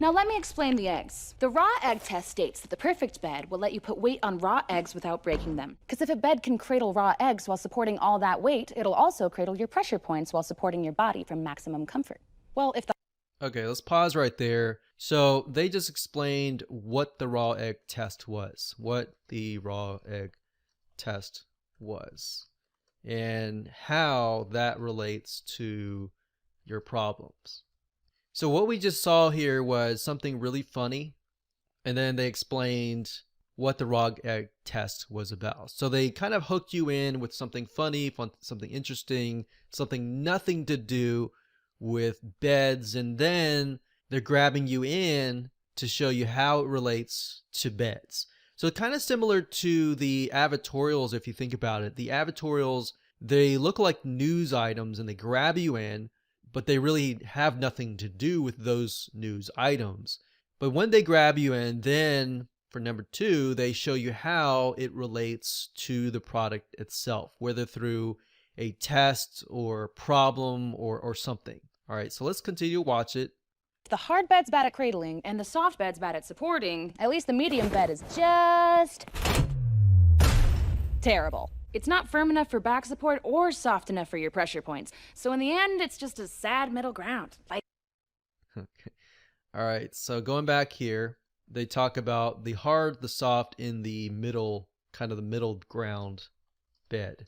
Now let me explain the eggs. The raw egg test states that the perfect bed will let you put weight on raw eggs without breaking them. Because if a bed can cradle raw eggs while supporting all that weight, it'll also cradle your pressure points while supporting your body for maximum comfort. Well, if the Okay, let's pause right there. So they just explained what the raw egg test was, and how that relates to your problems. So what we just saw here was something really funny, and then they explained what the raw egg test was about. So they kind of hooked you in with something funny, something interesting, something nothing to do with beds, and then they're grabbing you in to show you how it relates to beds. So kind of similar to the advertorials, if you think about it. The advertorials, they look like news items and they grab you in, but they really have nothing to do with those news items. But when they grab you in, then for number 2, they show you how it relates to the product itself, whether through a test or problem or something. All right, so let's continue to watch it. The hard bed's bad at cradling and the soft bed's bad at supporting, at least the medium bed is just terrible. It's not firm enough for back support or soft enough for your pressure points. So in the end, it's just a sad middle ground. Okay. All right, so going back here, they talk about the hard, the soft, in the middle, kind of the middle ground bed.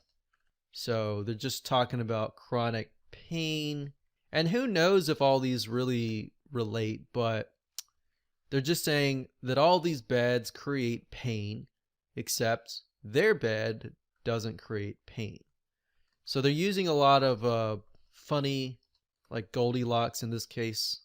So they're just talking about chronic pain. And who knows if all these really relate, but they're just saying that all these beds create pain, except their bed doesn't create pain. So they're using a lot of funny, like Goldilocks in this case.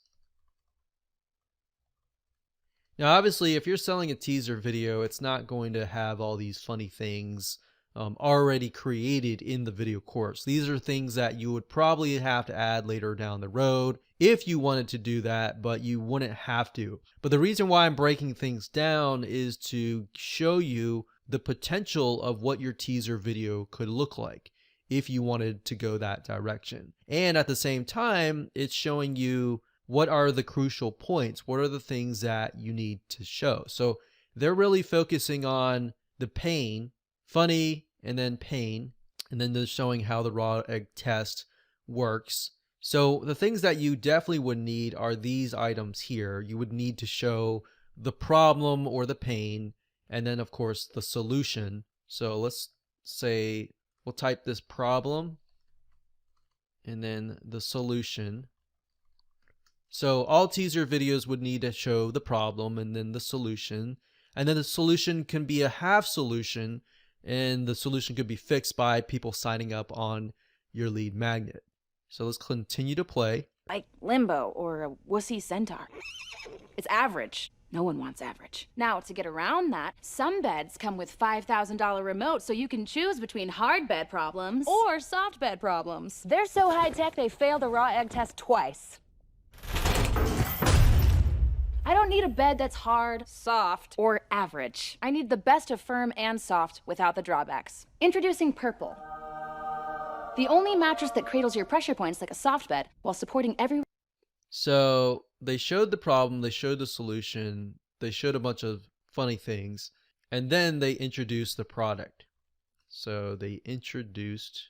Now obviously if you're selling a teaser video, it's not going to have all these funny things already created in the video course. These are things that you would probably have to add later down the road if you wanted to do that, but you wouldn't have to. But the reason why I'm breaking things down is to show you the potential of what your teaser video could look like if you wanted to go that direction. And at the same time, it's showing you what are the crucial points, what are the things that you need to show. So they're really focusing on the pain, funny, and then pain, and then they're showing how the raw egg test works. So the things that you definitely would need are these items here. You would need to show the problem or the pain, and then of course the solution. So let's say we'll type this problem and then the solution. So all teaser videos would need to show the problem and then the solution, and then the solution can be a half solution, and the solution could be fixed by people signing up on your lead magnet. So let's continue to play. Like Limbo or a wussy centaur. It's average. No one wants average. Now, to get around that, some beds come with $5,000 remotes, so you can choose between hard bed problems or soft bed problems. They're so high-tech they failed the raw egg test twice. I don't need a bed that's hard, soft, or average. I need the best of firm and soft without the drawbacks. Introducing Purple. The only mattress that cradles your pressure points like a soft bed while supporting every... So they showed the problem, they showed the solution, they showed a bunch of funny things, and then they introduced the product. So they introduced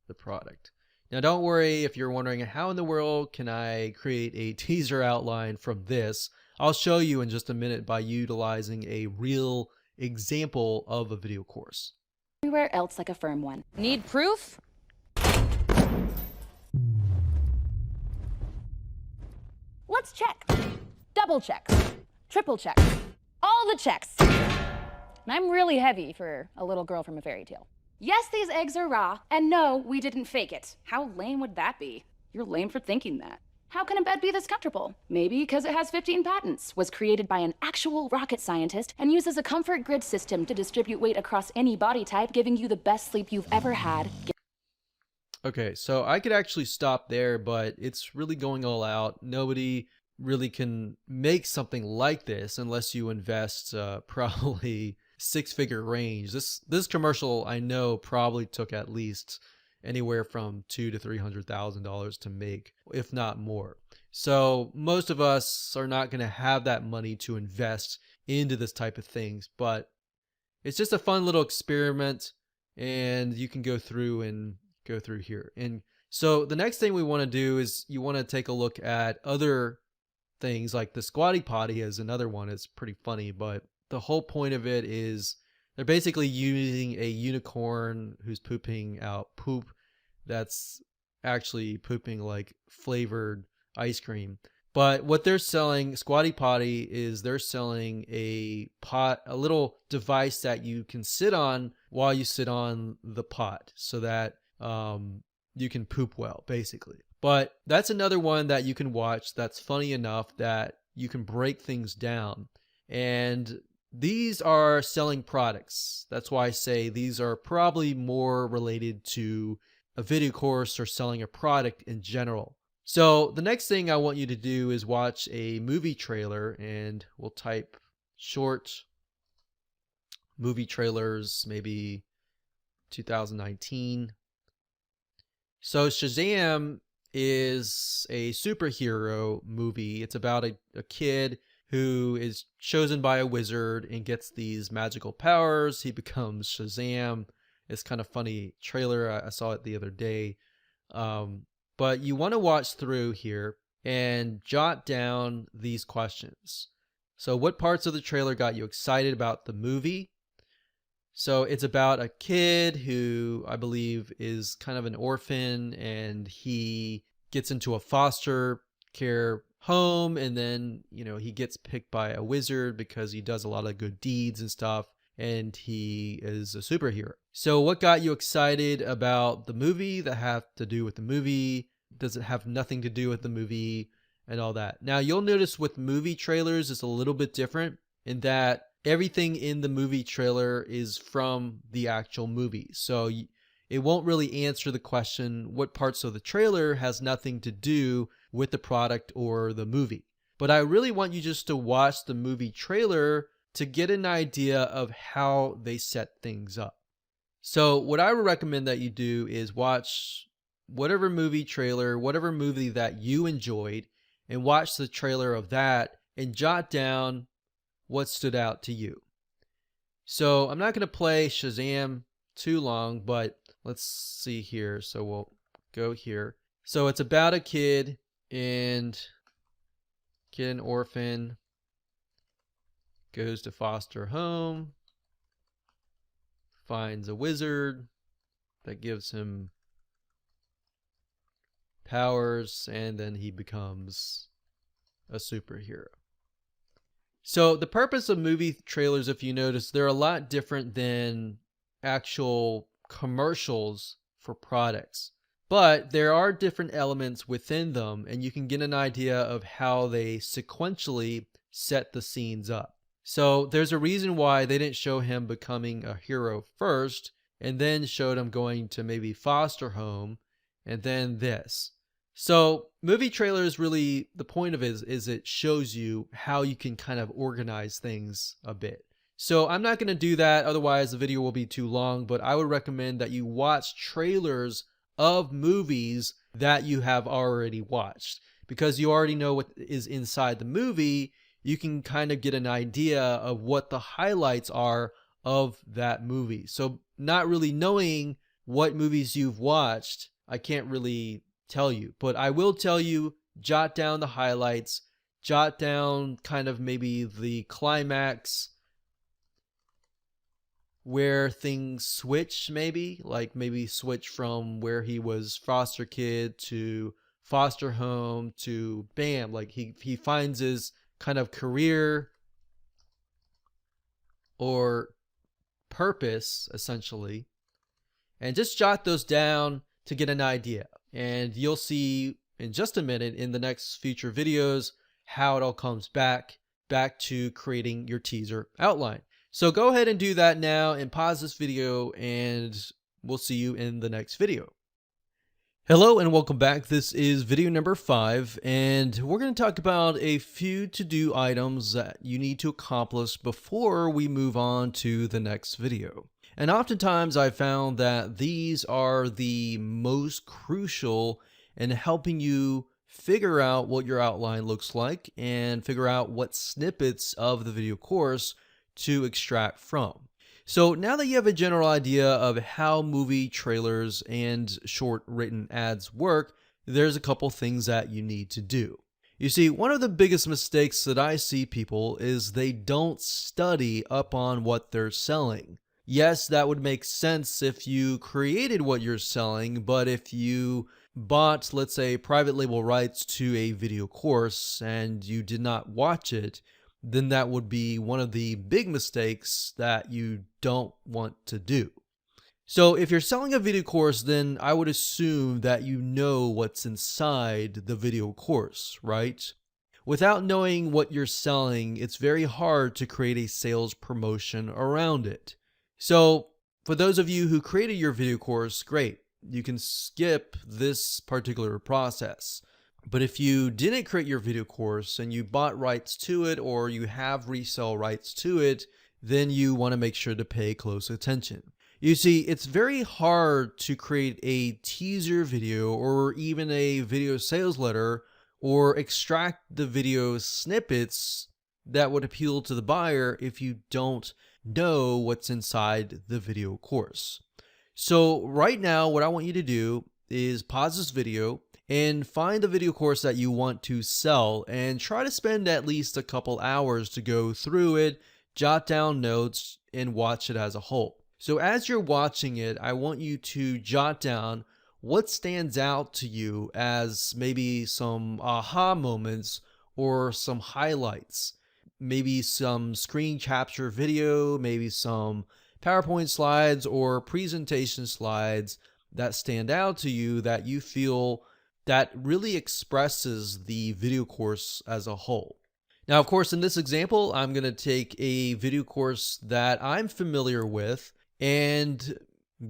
the product. Now don't worry if you're wondering how in the world can I create a teaser outline from this. I'll show you in just a minute by utilizing a real example of a video course. Everywhere else like a firm one. Need proof? Let's check. Double checks. Triple checks. All the checks. And I'm really heavy for a little girl from a fairy tale. Yes, these eggs are raw, and no, we didn't fake it. How lame would that be? You're lame for thinking that. How can a bed be this comfortable? Maybe because it has 15 patents, was created by an actual rocket scientist, and uses a comfort grid system to distribute weight across any body type, giving you the best sleep you've ever had. Okay, so I could actually stop there, but it's really going all out. Nobody really can make something like this unless you invest probably six-figure range. This commercial I know probably took at least anywhere from $200,000 to $300,000 to make, if not more. So most of us are not going to have that money to invest into this type of things, but it's just a fun little experiment, and you can go through here. And so the next thing we want to do is you want to take a look at other things, like the Squatty Potty is another one. It's pretty funny, but the whole point of it is they're basically using a unicorn who's pooping out poop that's actually pooping like flavored ice cream. But what they're selling, Squatty Potty, is they're selling a little device that you can sit on while you sit on the pot, so that you can poop well, basically. But that's another one that you can watch that's funny enough that you can break things down. And these are selling products. That's why I say these are probably more related to a video course or selling a product in general. So the next thing I want you to do is watch a movie trailer, and we'll type short movie trailers, maybe 2019. So Shazam is a superhero movie. It's about a kid who is chosen by a wizard and gets these magical powers. He becomes Shazam. It's kind of funny trailer. I saw it the other day. But you want to watch through here and jot down these questions. So what parts of the trailer got you excited about the movie? So it's about a kid who I believe is kind of an orphan, and he gets into a foster care home, and then, he gets picked by a wizard because he does a lot of good deeds and stuff, and he is a superhero. So what got you excited about the movie that have to do with the movie? Does it have nothing to do with the movie and all that? Now you'll notice with movie trailers it's a little bit different in that everything in the movie trailer is from the actual movie. So it won't really answer the question what parts of the trailer has nothing to do with the product or the movie. But I really want you just to watch the movie trailer to get an idea of how they set things up. So what I would recommend that you do is watch whatever movie trailer, whatever movie that you enjoyed, and watch the trailer of that and jot down what stood out to you. So I'm not going to play Shazam too long, but let's see here. So we'll go here. So it's about a kid and an orphan, goes to foster home, finds a wizard that gives him powers, and then he becomes a superhero. So the purpose of movie trailers, if you notice, they're a lot different than actual commercials for products. But there are different elements within them, and you can get an idea of how they sequentially set the scenes up. So there's a reason why they didn't show him becoming a hero first, and then showed him going to maybe foster home, and then this. So movie trailers, really, the point of it is it shows you how you can kind of organize things a bit. So I'm not going to do that, otherwise the video will be too long, but I would recommend that you watch trailers of movies that you have already watched. Because you already know what is inside the movie, you can kind of get an idea of what the highlights are of that movie. So not really knowing what movies you've watched, I can't really tell you, but I will tell you, jot down the highlights, jot down kind of maybe the climax, where things switch, maybe switch from where he was foster kid to foster home to bam, like he finds his kind of career or purpose, essentially. And just jot those down to get an idea. And you'll see in just a minute in the next future videos how it all comes back to creating your teaser outline. So go ahead and do that now and pause this video, and we'll see you in the next video. Hello and welcome back. This is video number 5, and we're going to talk about a few to-do items that you need to accomplish before we move on to the next video. And oftentimes I found that these are the most crucial in helping you figure out what your outline looks like and figure out what snippets of the video course to extract from. So now that you have a general idea of how movie trailers and short written ads work, there's a couple things that you need to do. You see, one of the biggest mistakes that I see people is they don't study up on what they're selling. Yes, that would make sense if you created what you're selling, but if you bought, let's say, private label rights to a video course and you did not watch it, then that would be one of the big mistakes that you don't want to do. So if you're selling a video course, then I would assume that you know what's inside the video course, right? Without knowing what you're selling, it's very hard to create a sales promotion around it. So for those of you who created your video course, great. You can skip this particular process. But if you didn't create your video course and you bought rights to it or you have resale rights to it, then you want to make sure to pay close attention. You see, it's very hard to create a teaser video or even a video sales letter or extract the video snippets that would appeal to the buyer if you don't know what's inside the video course. So right now, what I want you to do is pause this video and find the video course that you want to sell and try to spend at least a couple hours to go through it, jot down notes, and watch it as a whole. So as you're watching it, I want you to jot down what stands out to you as maybe some aha moments or some highlights, maybe some screen capture video, maybe some PowerPoint slides or presentation slides that stand out to you that you feel that really expresses the video course as a whole. Now, of course, in this example, I'm going to take a video course that I'm familiar with and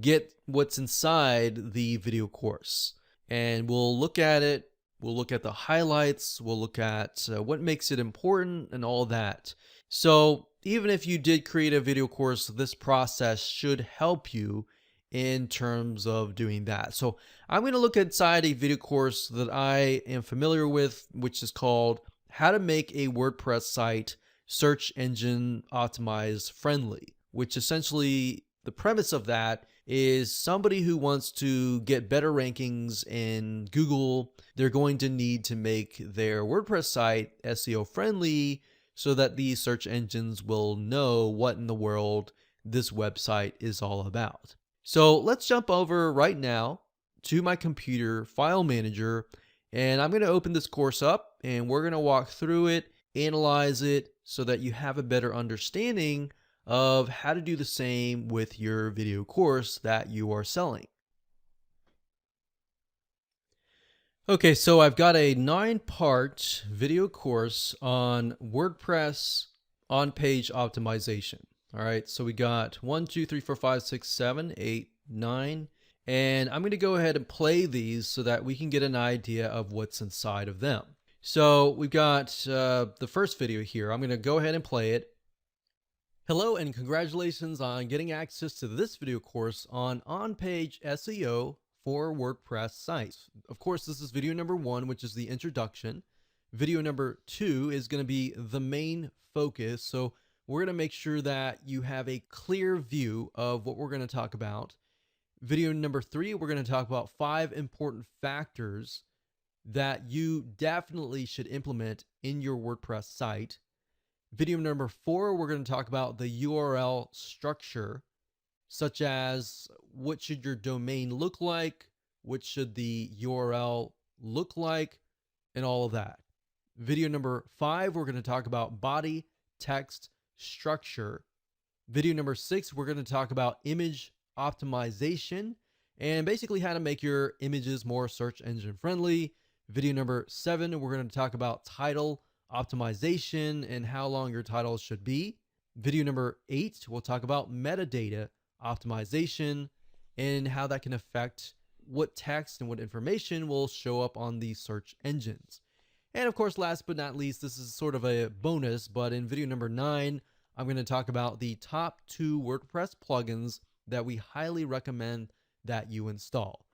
get what's inside the video course. And we'll look at it, we'll look at the highlights, we'll look at what makes it important and all that. So even if you did create a video course, this process should help you in terms of doing that. So I'm going to look inside a video course that I am familiar with, which is called How to Make a WordPress Site Search Engine Optimized Friendly, which essentially the premise of that is somebody who wants to get better rankings in Google, they're going to need to make their WordPress site SEO friendly so that these search engines will know what in the world this website is all about. So let's jump over right now to my computer file manager, and I'm going to open this course up and we're going to walk through it, analyze it so that you have a better understanding of how to do the same with your video course that you are selling. Okay, so I've got a 9-part video course on WordPress on-page optimization. All right, so we got 1, 2, 3, 4, 5, 6, 7, 8, 9, and I'm going to go ahead and play these so that we can get an idea of what's inside of them. So we've got the first video here. I'm going to go ahead and play it. Hello and congratulations on getting access to this video course on-page SEO for WordPress sites. Of course, this is video number 1, which is the introduction. Video number 2 is going to be the main focus. So we're going to make sure that you have a clear view of what we're going to talk about. Video number 3, we're going to talk about 5 important factors that you definitely should implement in your WordPress site. Video number 4, we're going to talk about the URL structure, such as what should your domain look like, what should the URL look like, and all of that. Video number 5, we're going to talk about body, text, structure. Video number 6, we're going to talk about image optimization and basically how to make your images more search engine friendly. Video number 7, we're going to talk about title optimization and how long your titles should be. Video number 8, we'll talk about metadata optimization and how that can affect what text and what information will show up on these search engines. And of course, last but not least, this is sort of a bonus, but in video number 9, I'm going to talk about the top 2 WordPress plugins that we highly recommend that you install.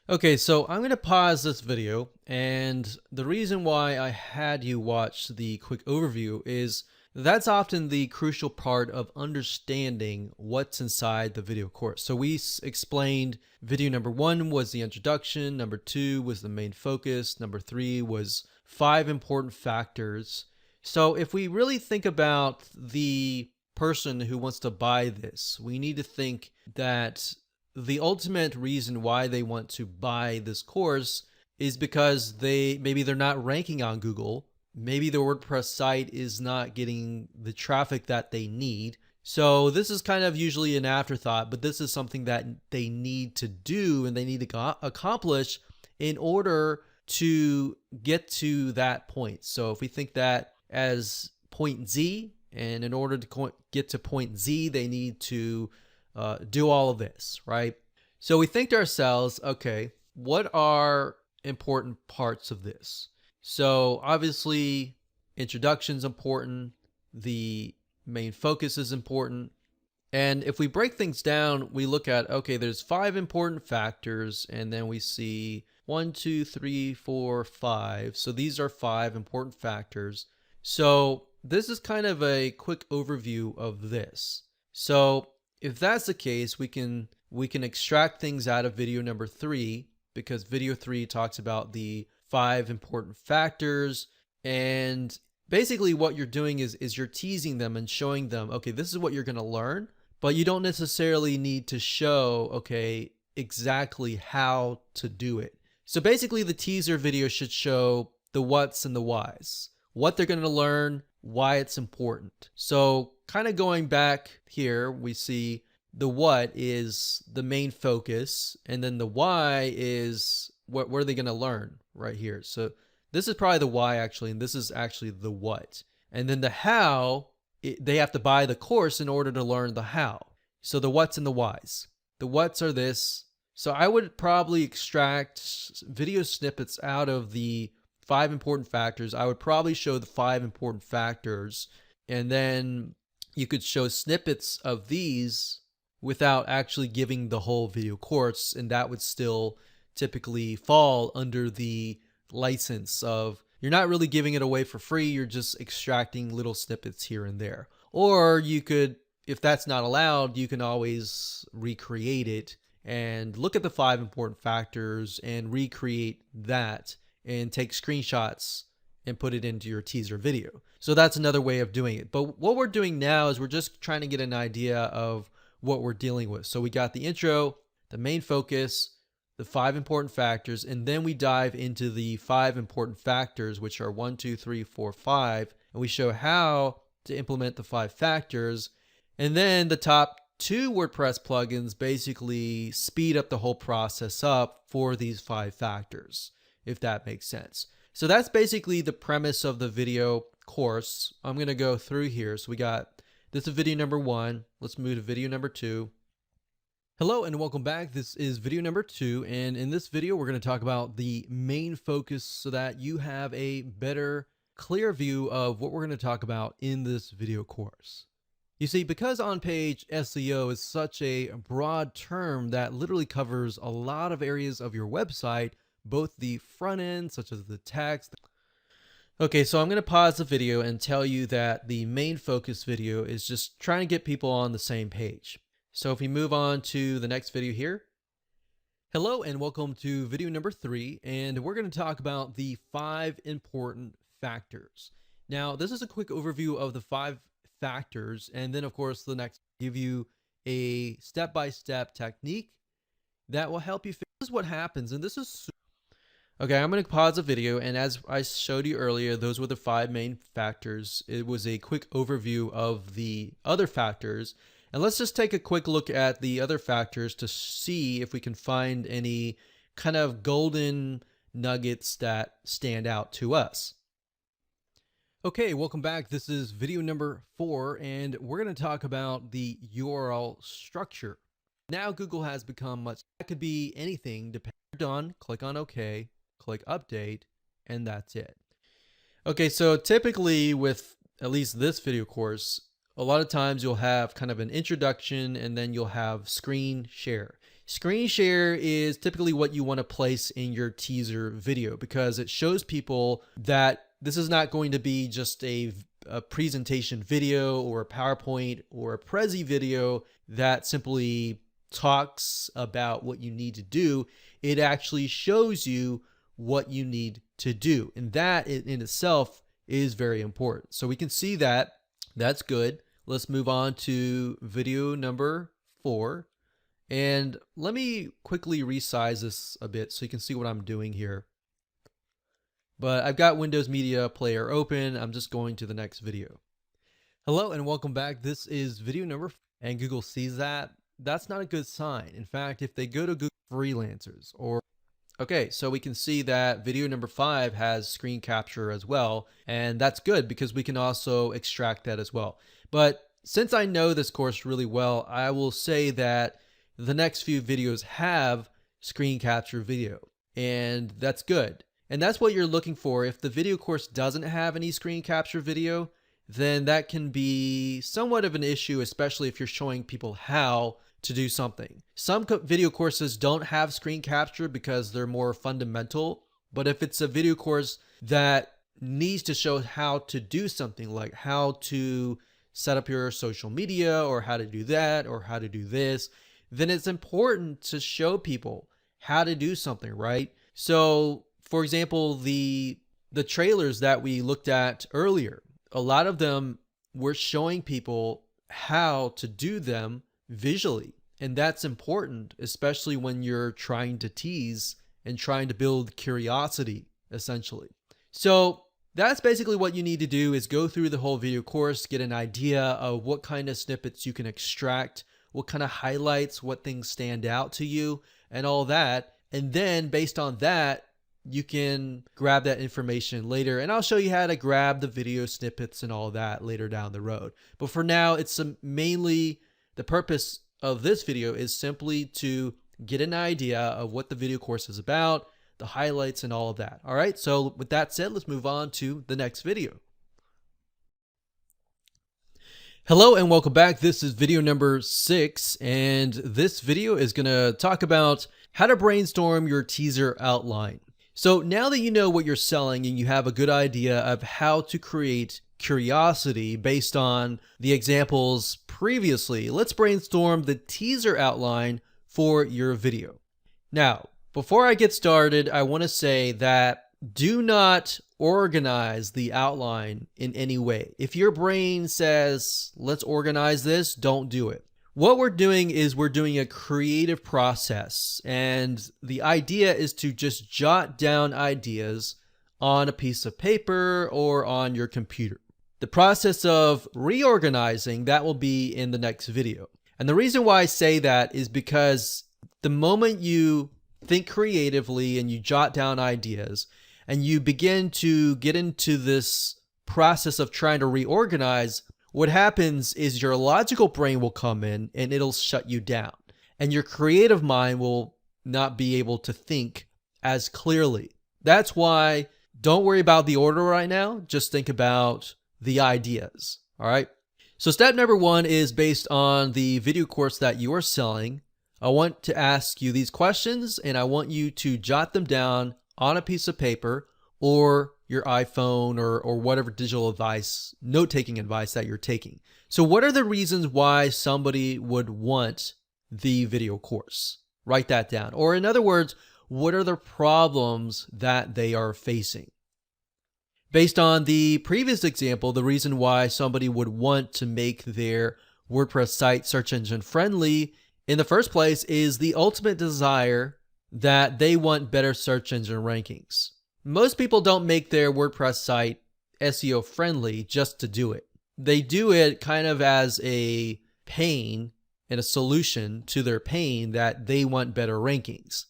Okay, so I'm going to pause this video, and the reason why I had you watch the quick overview is that's often the crucial part of understanding what's inside the video course. So we explained video number 1 was the introduction, number 2 was the main focus, number 3 was 5 important factors. So if we really think about the person who wants to buy this, we need to think that the ultimate reason why they want to buy this course is because maybe they're not ranking on Google. Maybe the WordPress site is not getting the traffic that they need. So this is kind of usually an afterthought, but this is something that they need to do and they need to accomplish in order to get to that point. So if we think that as point Z, and in order to get to point Z, they need to do all of this, right? So we think to ourselves, okay, what are important parts of this? So obviously, introduction is important. The main focus is important. And if we break things down, we look at, okay, there's 5 important factors, and then we see 1, 2, 3, 4, 5. So these are 5 important factors. So this is kind of a quick overview of this. So if that's the case, we can extract things out of video number 3, because video 3 talks about the 5 important factors. And basically what you're doing is you're teasing them and showing them, okay, this is what you're going to learn, but you don't necessarily need to show, okay, exactly how to do it. So basically the teaser video should show the what's and the whys, what they're going to learn, why it's important. So kind of going back here, we see the what is the main focus, and then the why is what are they going to learn right here. So this is probably the why actually, and this is actually the what. And then the how, they have to buy the course in order to learn the how. So the what's and the whys. The what's are this. So I would probably extract video snippets out of the 5 important factors. I would probably show the 5 important factors, and then you could show snippets of these without actually giving the whole video course, and that would still typically fall under the license of you're not really giving it away for free, you're just extracting little snippets here and there. Or you could, if that's not allowed, you can always recreate it and look at the 5 important factors and recreate that and take screenshots and put it into your teaser video. So that's another way of doing it. But what we're doing now is we're just trying to get an idea of what we're dealing with. So we got the intro, the main focus, the 5 important factors, and then we dive into the 5 important factors, which are 1, 2, 3, 4, 5, and we show how to implement the 5 factors. And then the top 2 WordPress plugins basically speed up the whole process up for these 5 factors, if that makes sense. So that's basically the premise of the video course. I'm going to go through here. So we got, this is video number 1. Let's move to video number 2. Hello and welcome back. This is video number 2. And in this video, we're going to talk about the main focus so that you have a better, clear view of what we're going to talk about in this video course. You see, because on-page SEO is such a broad term that literally covers a lot of areas of your website, both the front end, such as the text. Okay, so I'm going to pause the video and tell you that the main focus video is just trying to get people on the same page. So if we move on to the next video here. Hello and welcome to video number 3, and we're going to talk about the 5 important factors. Now, this is a quick overview of the 5 factors, and then of course the next give you a step-by-step technique that will help you. This is what happens, and this is okay. I'm going to pause the video, and as I showed you earlier, those were the 5 main factors. It was a quick overview of the other factors, and let's just take a quick look at the other factors to see if we can find any kind of golden nuggets that stand out to us. Okay, welcome back. This is video number 4, and we're going to talk about the URL structure. Now Google has become much, that could be anything, depending on, click on OK, click update, and that's it. Okay, so typically with at least this video course, a lot of times you'll have kind of an introduction and then you'll have screen share. Screen share is typically what you want to place in your teaser video because it shows people that this is not going to be just a presentation video or a PowerPoint or a Prezi video that simply talks about what you need to do. It actually shows you what you need to do. And that in itself is very important. So we can see that. That's good. Let's move on to video number 4. And let me quickly resize this a bit so you can see what I'm doing here. But I've got Windows Media Player open. I'm just going to the next video. Hello and welcome back. This is video number 4, and Google sees that. That's not a good sign. In fact, if they go to Google Freelancers or okay, so we can see that video number 5 has screen capture as well, and that's good because we can also extract that as well. But since I know this course really well, I will say that the next few videos have screen capture video, and that's good. And that's what you're looking for. If the video course doesn't have any screen capture video, then that can be somewhat of an issue, especially if you're showing people how to do something. Some video courses don't have screen capture because they're more fundamental, but if it's a video course that needs to show how to do something, like how to set up your social media or how to do that or how to do this, then it's important to show people how to do something, right? So for example, the trailers that we looked at earlier, a lot of them were showing people how to do them visually. And that's important, especially when you're trying to tease and trying to build curiosity, essentially. So that's basically what you need to do is go through the whole video course, get an idea of what kind of snippets you can extract, what kind of highlights, what things stand out to you, and all that. And then based on that, you can grab that information later. And I'll show you how to grab the video snippets and all that later down the road. But for now, it's mainly the purpose of this video is simply to get an idea of what the video course is about, the highlights and all of that. All right, so with that said, let's move on to the next video. Hello and welcome back. This is video number 6, and this video is going to talk about how to brainstorm your teaser outline. So now that you know what you're selling and you have a good idea of how to create curiosity based on the examples previously, let's brainstorm the teaser outline for your video. Now, before I get started, I want to say that do not organize the outline in any way. If your brain says, let's organize this, don't do it. What we're doing is we're doing a creative process, and the idea is to just jot down ideas on a piece of paper or on your computer. The process of reorganizing, that will be in the next video. And the reason why I say that is because the moment you think creatively and you jot down ideas and you begin to get into this process of trying to reorganize, what happens is your logical brain will come in and it'll shut you down. And your creative mind will not be able to think as clearly. That's why don't worry about the order right now. Just think about the ideas. All right. So step number 1 is based on the video course that you are selling. I want to ask you these questions and I want you to jot them down on a piece of paper or your iPhone or whatever digital device, note-taking advice that you're taking. So what are the reasons why somebody would want the video course? Write that down. Or in other words, what are the problems that they are facing? Based on the previous example, the reason why somebody would want to make their WordPress site search engine friendly in the first place is the ultimate desire that they want better search engine rankings. Most people don't make their WordPress site SEO friendly just to do it. They do it kind of as a pain and a solution to their pain that they want better rankings.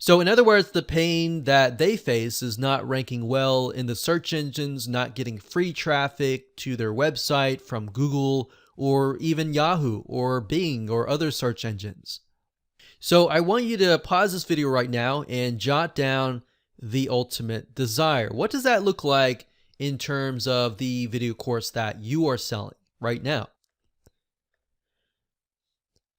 So in other words, the pain that they face is not ranking well in the search engines, not getting free traffic to their website from Google or even Yahoo or Bing or other search engines. So I want you to pause this video right now and jot down the ultimate desire. What does that look like in terms of the video course that you are selling right now?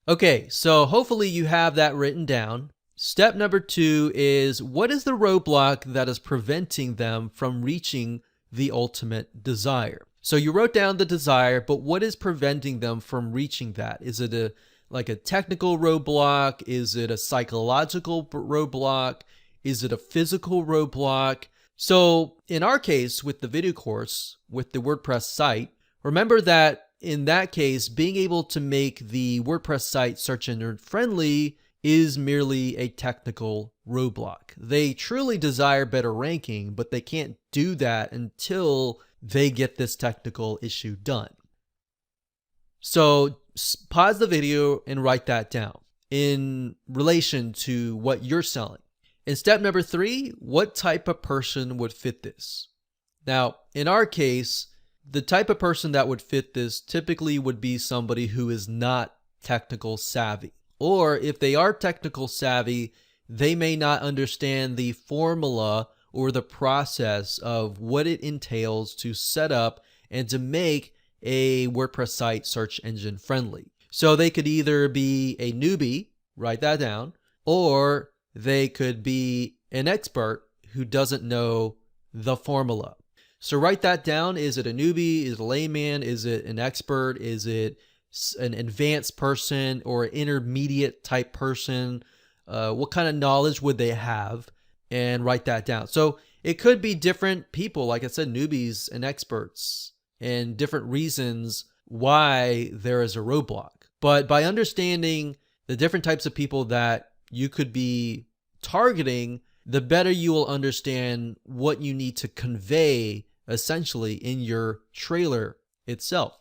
Okay, so hopefully you have that written down. Step number 2 is, what is the roadblock that is preventing them from reaching the ultimate desire? So you wrote down the desire, but what is preventing them from reaching that? Is it a technical roadblock? Is it a psychological roadblock? Is it a physical roadblock? So in our case, with the video course, with the WordPress site, remember that in that case, being able to make the WordPress site search engine friendly is merely a technical roadblock. They truly desire better ranking, but they can't do that until they get this technical issue done. So pause the video and write that down in relation to what you're selling. In step number 3, what type of person would fit this? Now, in our case, the type of person that would fit this typically would be somebody who is not technical savvy. Or if they are technical savvy, they may not understand the formula or the process of what it entails to set up and to make a WordPress site search engine friendly. So they could either be a newbie, write that down, or they could be an expert who doesn't know the formula. So write that down. Is it a newbie? Is it a layman? Is it an expert? Is it an advanced person or an intermediate type person? What kind of knowledge would they have? And write that down. So it could be different people, like I said, newbies and experts, and different reasons why there is a roadblock. But by understanding the different types of people that you could be targeting, the better you will understand what you need to convey essentially in your trailer itself.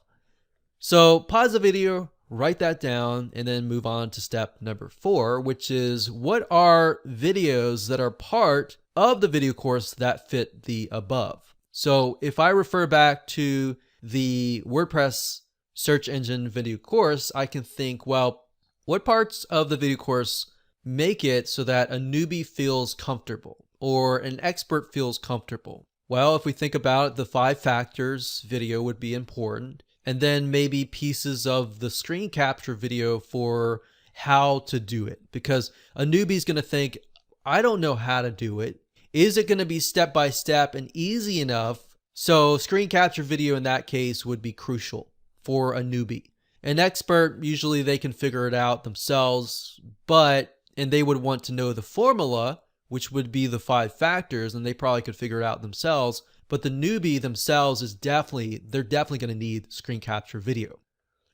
So pause the video, write that down, and then move on to step number 4, which is, what are videos that are part of the video course that fit the above? So if I refer back to the WordPress search engine video course, I can think, well, what parts of the video course make it so that a newbie feels comfortable or an expert feels comfortable? Well, if we think about it, the 5 factors video would be important. And then maybe pieces of the screen capture video for how to do it. Because a newbie is going to think, I don't know how to do it. Is it going to be step by step and easy enough? So screen capture video in that case would be crucial for a newbie. An expert, usually they can figure it out themselves, and they would want to know the formula, which would be the 5 factors, and they probably could figure it out themselves. But the newbie themselves they're definitely going to need screen capture video.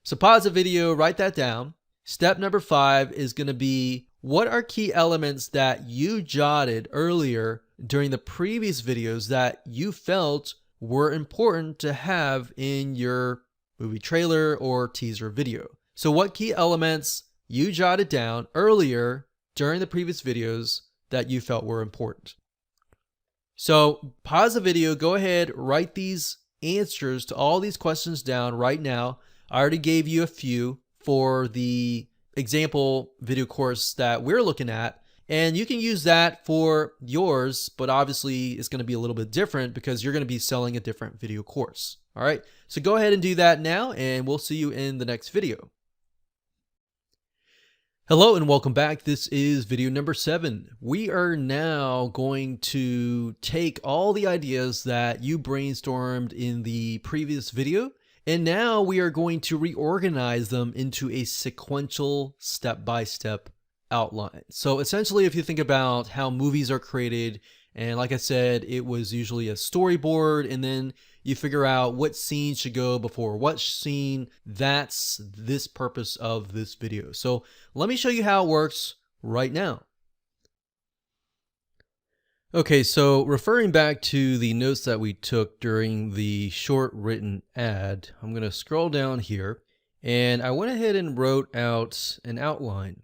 So pause the video, write that down. Step number 5 is going to be, what are key elements that you jotted earlier during the previous videos that you felt were important to have in your movie trailer or teaser video? So what key elements you jotted down earlier during the previous videos that you felt were important? So pause the video, go ahead, write these answers to all these questions down right now. I already gave you a few for the example video course that we're looking at, and you can use that for yours, but obviously it's going to be a little bit different because you're going to be selling a different video course. All right, so go ahead and do that now, and we'll see you in the next video. Hello and welcome back. This is video number 7. We are now going to take all the ideas that you brainstormed in the previous video, and now we are going to reorganize them into a sequential step-by-step outline. So essentially, if you think about how movies are created, and like I said, it was usually a storyboard, and then you figure out what scene should go before what scene. That's this purpose of this video. So let me show you how it works right now. Okay, so referring back to the notes that we took during the short written ad, I'm going to scroll down here, and I went ahead and wrote out an outline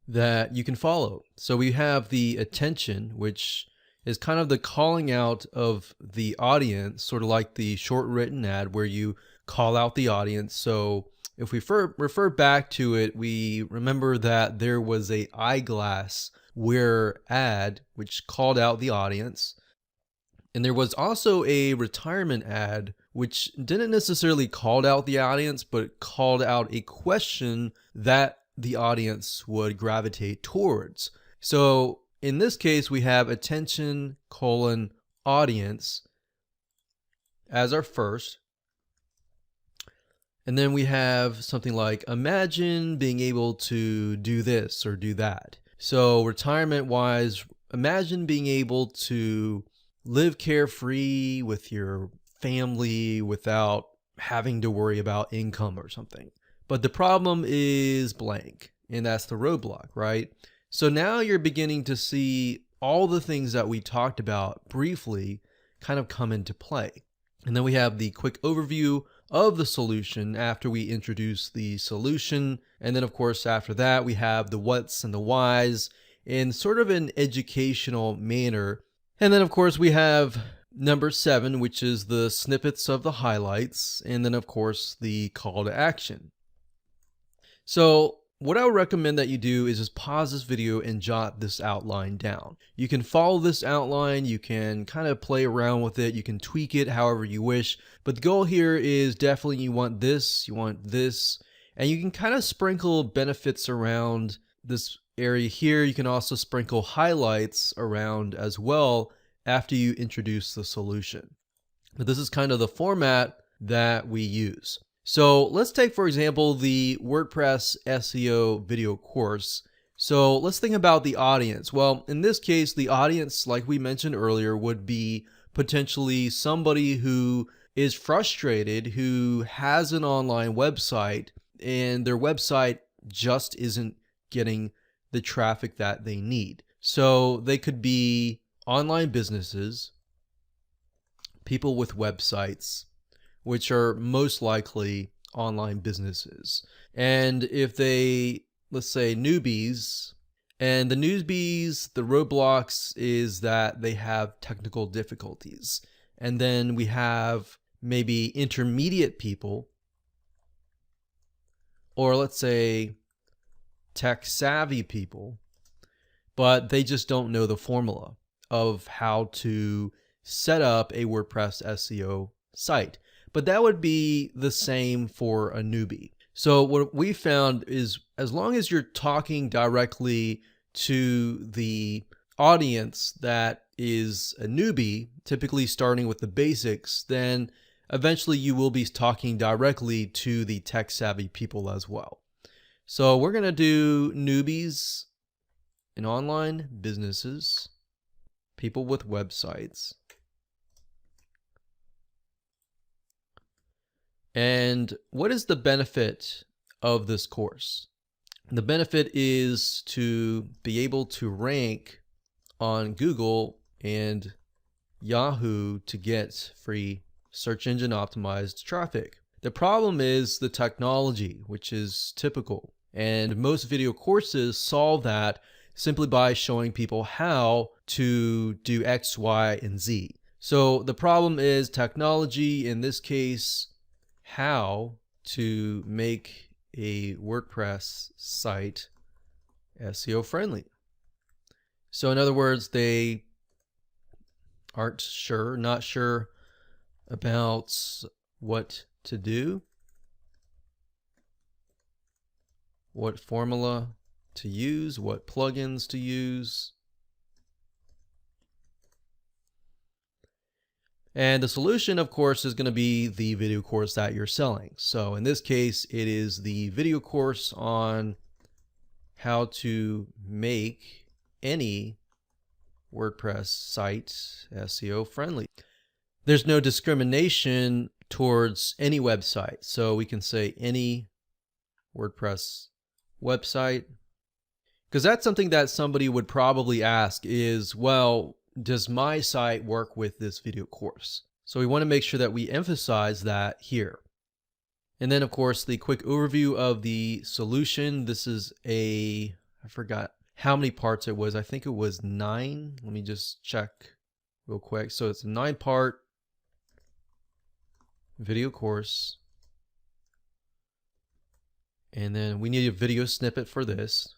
that you can follow. So we have the attention, which is kind of the calling out of the audience, sort of like the short written ad where you call out the audience. So if we refer back to it, we remember that there was a eyeglass wear ad which called out the audience. And there was also a retirement ad which didn't necessarily call out the audience, but called out a question that the audience would gravitate towards. So in this case, we have attention audience as our first. And then we have something like, imagine being able to do this or do that. So retirement wise, imagine being able to live carefree with your family without having to worry about income or something. But the problem is blank, and that's the roadblock, right? So now you're beginning to see all the things that we talked about briefly kind of come into play. And then we have the quick overview of the solution after we introduce the solution. And then of course, after that, we have the what's and the whys in sort of an educational manner. And then of course, we have number 7, which is the snippets of the highlights. And then of course, the call to action. So what I would recommend that you do is just pause this video and jot this outline down. You can follow this outline, you can kind of play around with it, you can tweak it however you wish, but the goal here is definitely you want this, and you can kind of sprinkle benefits around this area here. You can also sprinkle highlights around as well after you introduce the solution. But this is kind of the format that we use. So let's take, for example, the WordPress SEO video course. So let's think about the audience. Well, in this case, the audience, like we mentioned earlier, would be potentially somebody who is frustrated, who has an online website, and their website just isn't getting the traffic that they need. So they could be online businesses, people with websites, which are most likely online businesses. And if they, let's say newbies, and the newbies, the roadblocks is that they have technical difficulties. And then we have maybe intermediate people, or let's say tech savvy people, but they just don't know the formula of how to set up a WordPress SEO site. But that would be the same for a newbie. So what we found is as long as you're talking directly to the audience that is a newbie, typically starting with the basics, then eventually you will be talking directly to the tech savvy people as well. So we're going to do newbies in online businesses, people with websites. And what is the benefit of this course? The benefit is to be able to rank on Google and Yahoo to get free search engine optimized traffic. The problem is the technology, which is typical. And most video courses solve that simply by showing people how to do X, Y, and Z. So the problem is technology, in this case, how to make a WordPress site SEO friendly. So in other words, they aren't not sure about what to do, what formula to use, what plugins to use. And the solution, of course, is going to be the video course that you're selling. So in this case, it is the video course on how to make any WordPress site SEO friendly. There's no discrimination towards any website. So we can say any WordPress website, because that's something that somebody would probably ask is, well, does my site work with this video course? So we want to make sure that we emphasize that here. And then of course, the quick overview of the solution. This is I forgot how many parts it was. I think it was 9. Let me just check real quick. So it's a 9-part video course. And then we need a video snippet for this.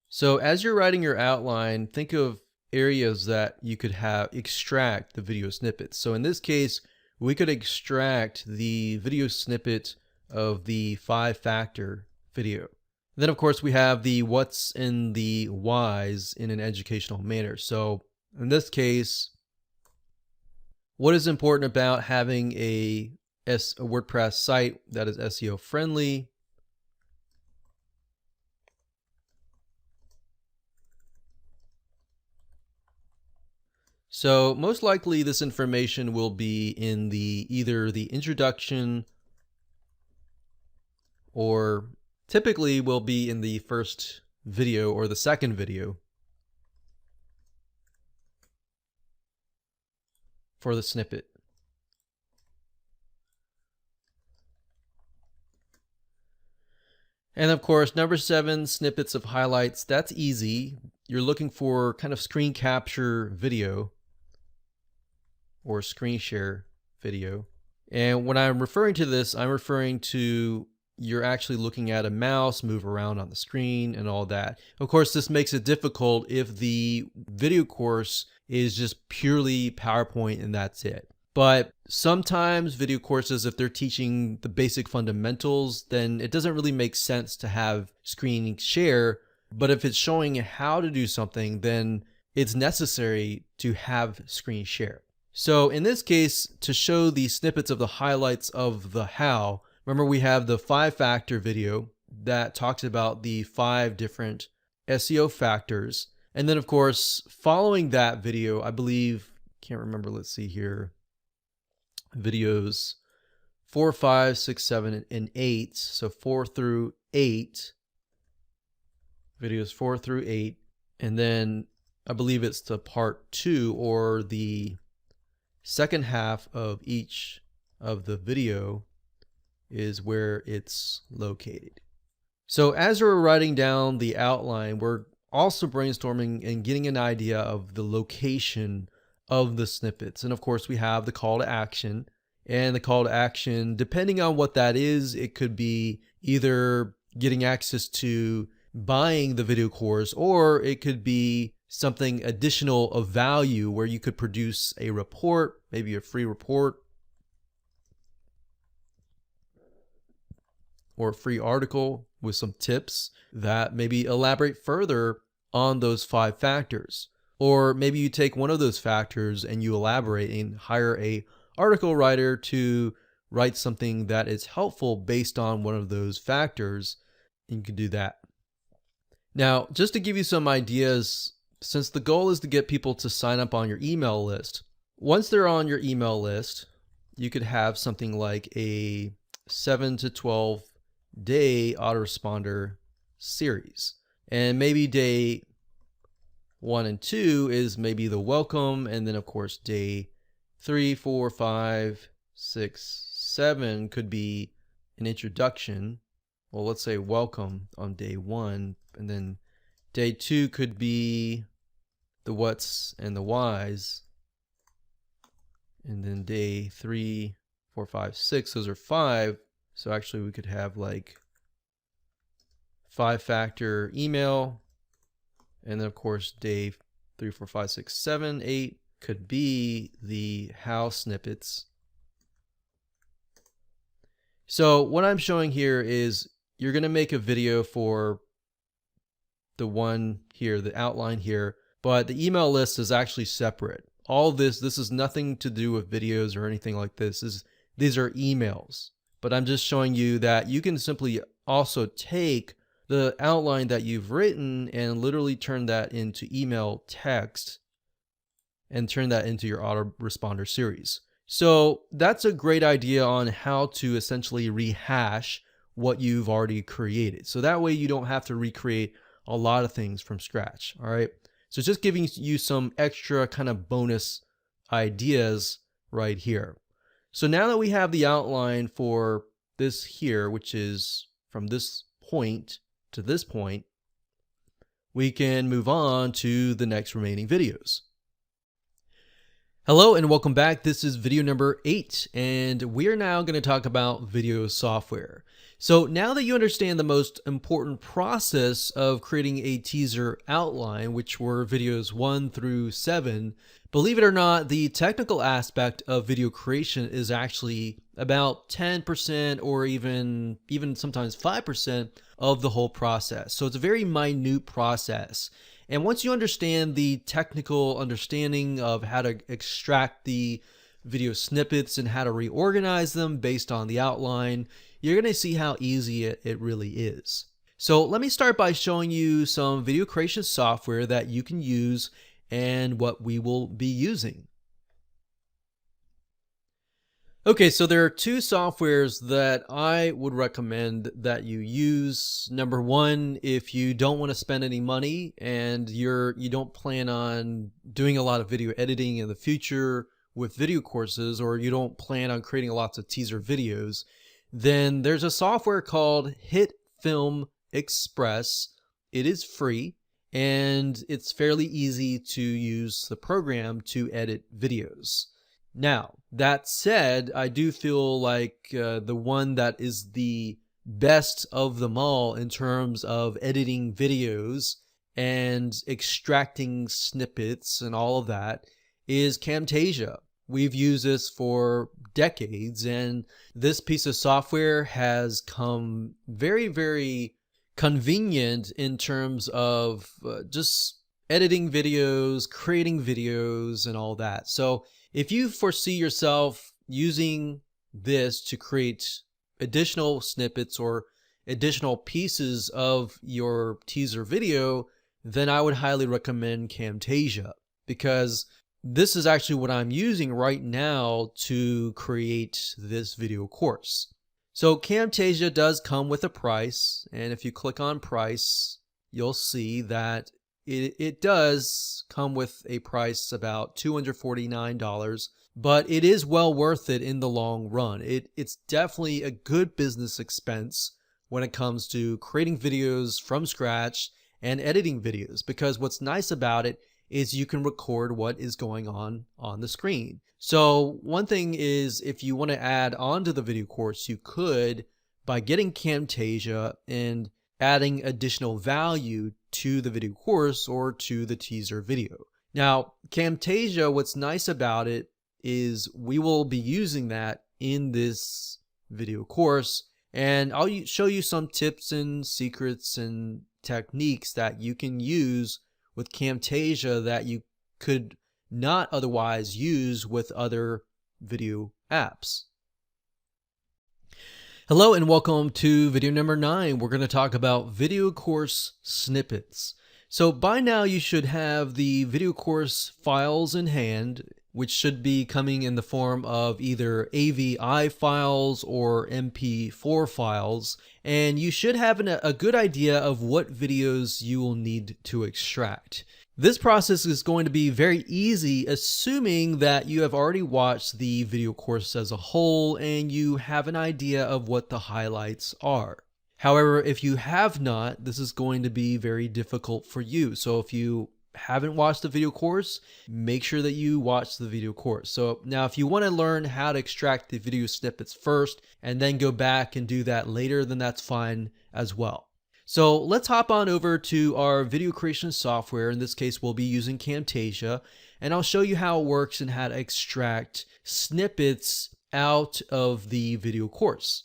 So as you're writing your outline, think of areas that you could extract the video snippets. So in this case, we could extract the video snippet of the 5-factor video. Then of course we have the what's and the whys in an educational manner. So in this case, what is important about having a WordPress site that is SEO friendly? So most likely this information will be in either the introduction, or typically will be in the first video or the second video for the snippet. And of course, number 7, snippets of highlights. That's easy. You're looking for kind of screen capture video or screen share video. And when I'm referring to this, I'm referring to you're actually looking at a mouse move around on the screen and all that. Of course, this makes it difficult if the video course is just purely PowerPoint and that's it. But sometimes video courses, if they're teaching the basic fundamentals, then it doesn't really make sense to have screen share. But if it's showing how to do something, then it's necessary to have screen share. So in this case, to show the snippets of the highlights of the how, remember we have the 5-factor video that talks about the 5 different SEO factors. And then of course, following that video, I believe, can't remember, let's see here, videos 4, 5, 6, 7, and 8. So 4 through 8, videos 4 through 8. And then I believe it's the part 2 or the second half of each of the video is where it's located. So as we're writing down the outline, we're also brainstorming and getting an idea of the location of the snippets. And of course we have the call to action, and the call to action, depending on what that is, it could be either getting access to buying the video course, or it could be something additional of value where you could produce a report, maybe a free report or a free article with some tips that maybe elaborate further on those 5 factors. Or maybe you take one of those factors and you elaborate and hire a article writer to write something that is helpful based on one of those factors, and you can do that. Now, just to give you some ideas, since the goal is to get people to sign up on your email list, once they're on your email list, you could have something like a 7 to 12 day autoresponder series. And maybe day 1 and 2 is maybe the welcome, and then of course day 3, 4, 5, 6, 7 could be an introduction. Well, let's say welcome on day 1, and then day 2 could be the what's and the whys, and then day 3, 4, 5, 6, those are 5. So actually we could have like 5-factor email, and then of course day 3, 4, 5, 6, 7, 8 could be the how snippets. So what I'm showing here is you're going to make a video for the one here, the outline here, but the email list is actually separate. All this is nothing to do with videos or anything like this. These are emails. But I'm just showing you that you can simply also take the outline that you've written and literally turn that into email text and turn that into your autoresponder series. So that's a great idea on how to essentially rehash what you've already created. So that way you don't have to recreate a lot of things from scratch. All right. So just giving you some extra kind of bonus ideas right here. So now that we have the outline for this here, which is from this point to this point, we can move on to the next remaining videos. Hello and welcome back. This is video number 8, and we are now going to talk about video software. So now that you understand the most important process of creating a teaser outline, which were videos 1 through 7, believe it or not, the technical aspect of video creation is actually about 10% or even sometimes 5% of the whole process. So it's a very minute process. And once you understand the technical understanding of how to extract the video snippets and how to reorganize them based on the outline, you're going to see how easy it really is. So let me start by showing you some video creation software that you can use and what we will be using. Okay, so there are two softwares that I would recommend that you use. Number one, if you don't want to spend any money and you don't plan on doing a lot of video editing in the future with video courses, or you don't plan on creating lots of teaser videos, then there's a software called HitFilm Express. It is free and it's fairly easy to use the program to edit videos. Now, that said, I do feel like the one that is the best of them all in terms of editing videos and extracting snippets and all of that is Camtasia. We've used this for decades, and this piece of software has come very, very convenient in terms of just editing videos, creating videos, and all that. So if you foresee yourself using this to create additional snippets or additional pieces of your teaser video, then I would highly recommend Camtasia, because this is actually what I'm using right now to create this video course. So Camtasia does come with a price, and if you click on price, you'll see that it does come with a price about $249, but it is well worth it in the long run. It's definitely a good business expense when it comes to creating videos from scratch and editing videos, because what's nice about it is you can record what is going on the screen. So one thing is, if you want to add on to the video course, you could by getting Camtasia and adding additional value to the video course or to the teaser video. Now, Camtasia, what's nice about it is we will be using that in this video course, and I'll show you some tips and secrets and techniques that you can use with Camtasia that you could not otherwise use with other video apps. Hello and welcome to video number 9. We're going to talk about video course snippets. So by now you should have the video course files in hand, which should be coming in the form of either AVI files or MP4 files, and you should have a good idea of what videos you will need to extract. This process is going to be very easy, assuming that you have already watched the video course as a whole and you have an idea of what the highlights are. However, if you have not, this is going to be very difficult for you. So if you haven't watched the video course, make sure that you watch the video course. So now if you want to learn how to extract the video snippets first and then go back and do that later, then that's fine as well. So let's hop on over to our video creation software. In this case, we'll be using Camtasia, and I'll show you how it works and how to extract snippets out of the video course.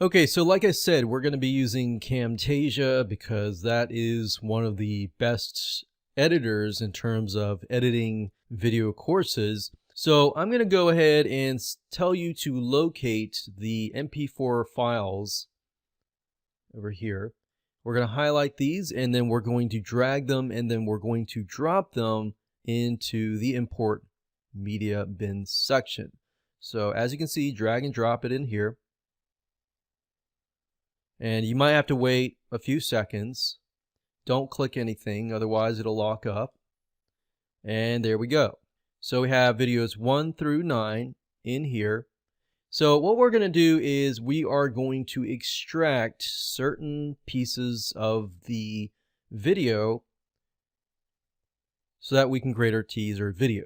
Okay, so like I said, we're going to be using Camtasia because that is one of the best editors in terms of editing video courses. So I'm going to go ahead and tell you to locate the MP4 files over here. We're going to highlight these, and then we're going to drag them, and then we're going to drop them into the import media bin section. So as you can see, drag and drop it in here. And you might have to wait a few seconds. Don't click anything, otherwise it'll lock up. And there we go. So we have videos 1 through 9 in here. So what we're going to do is we are going to extract certain pieces of the video so that we can create our teaser video.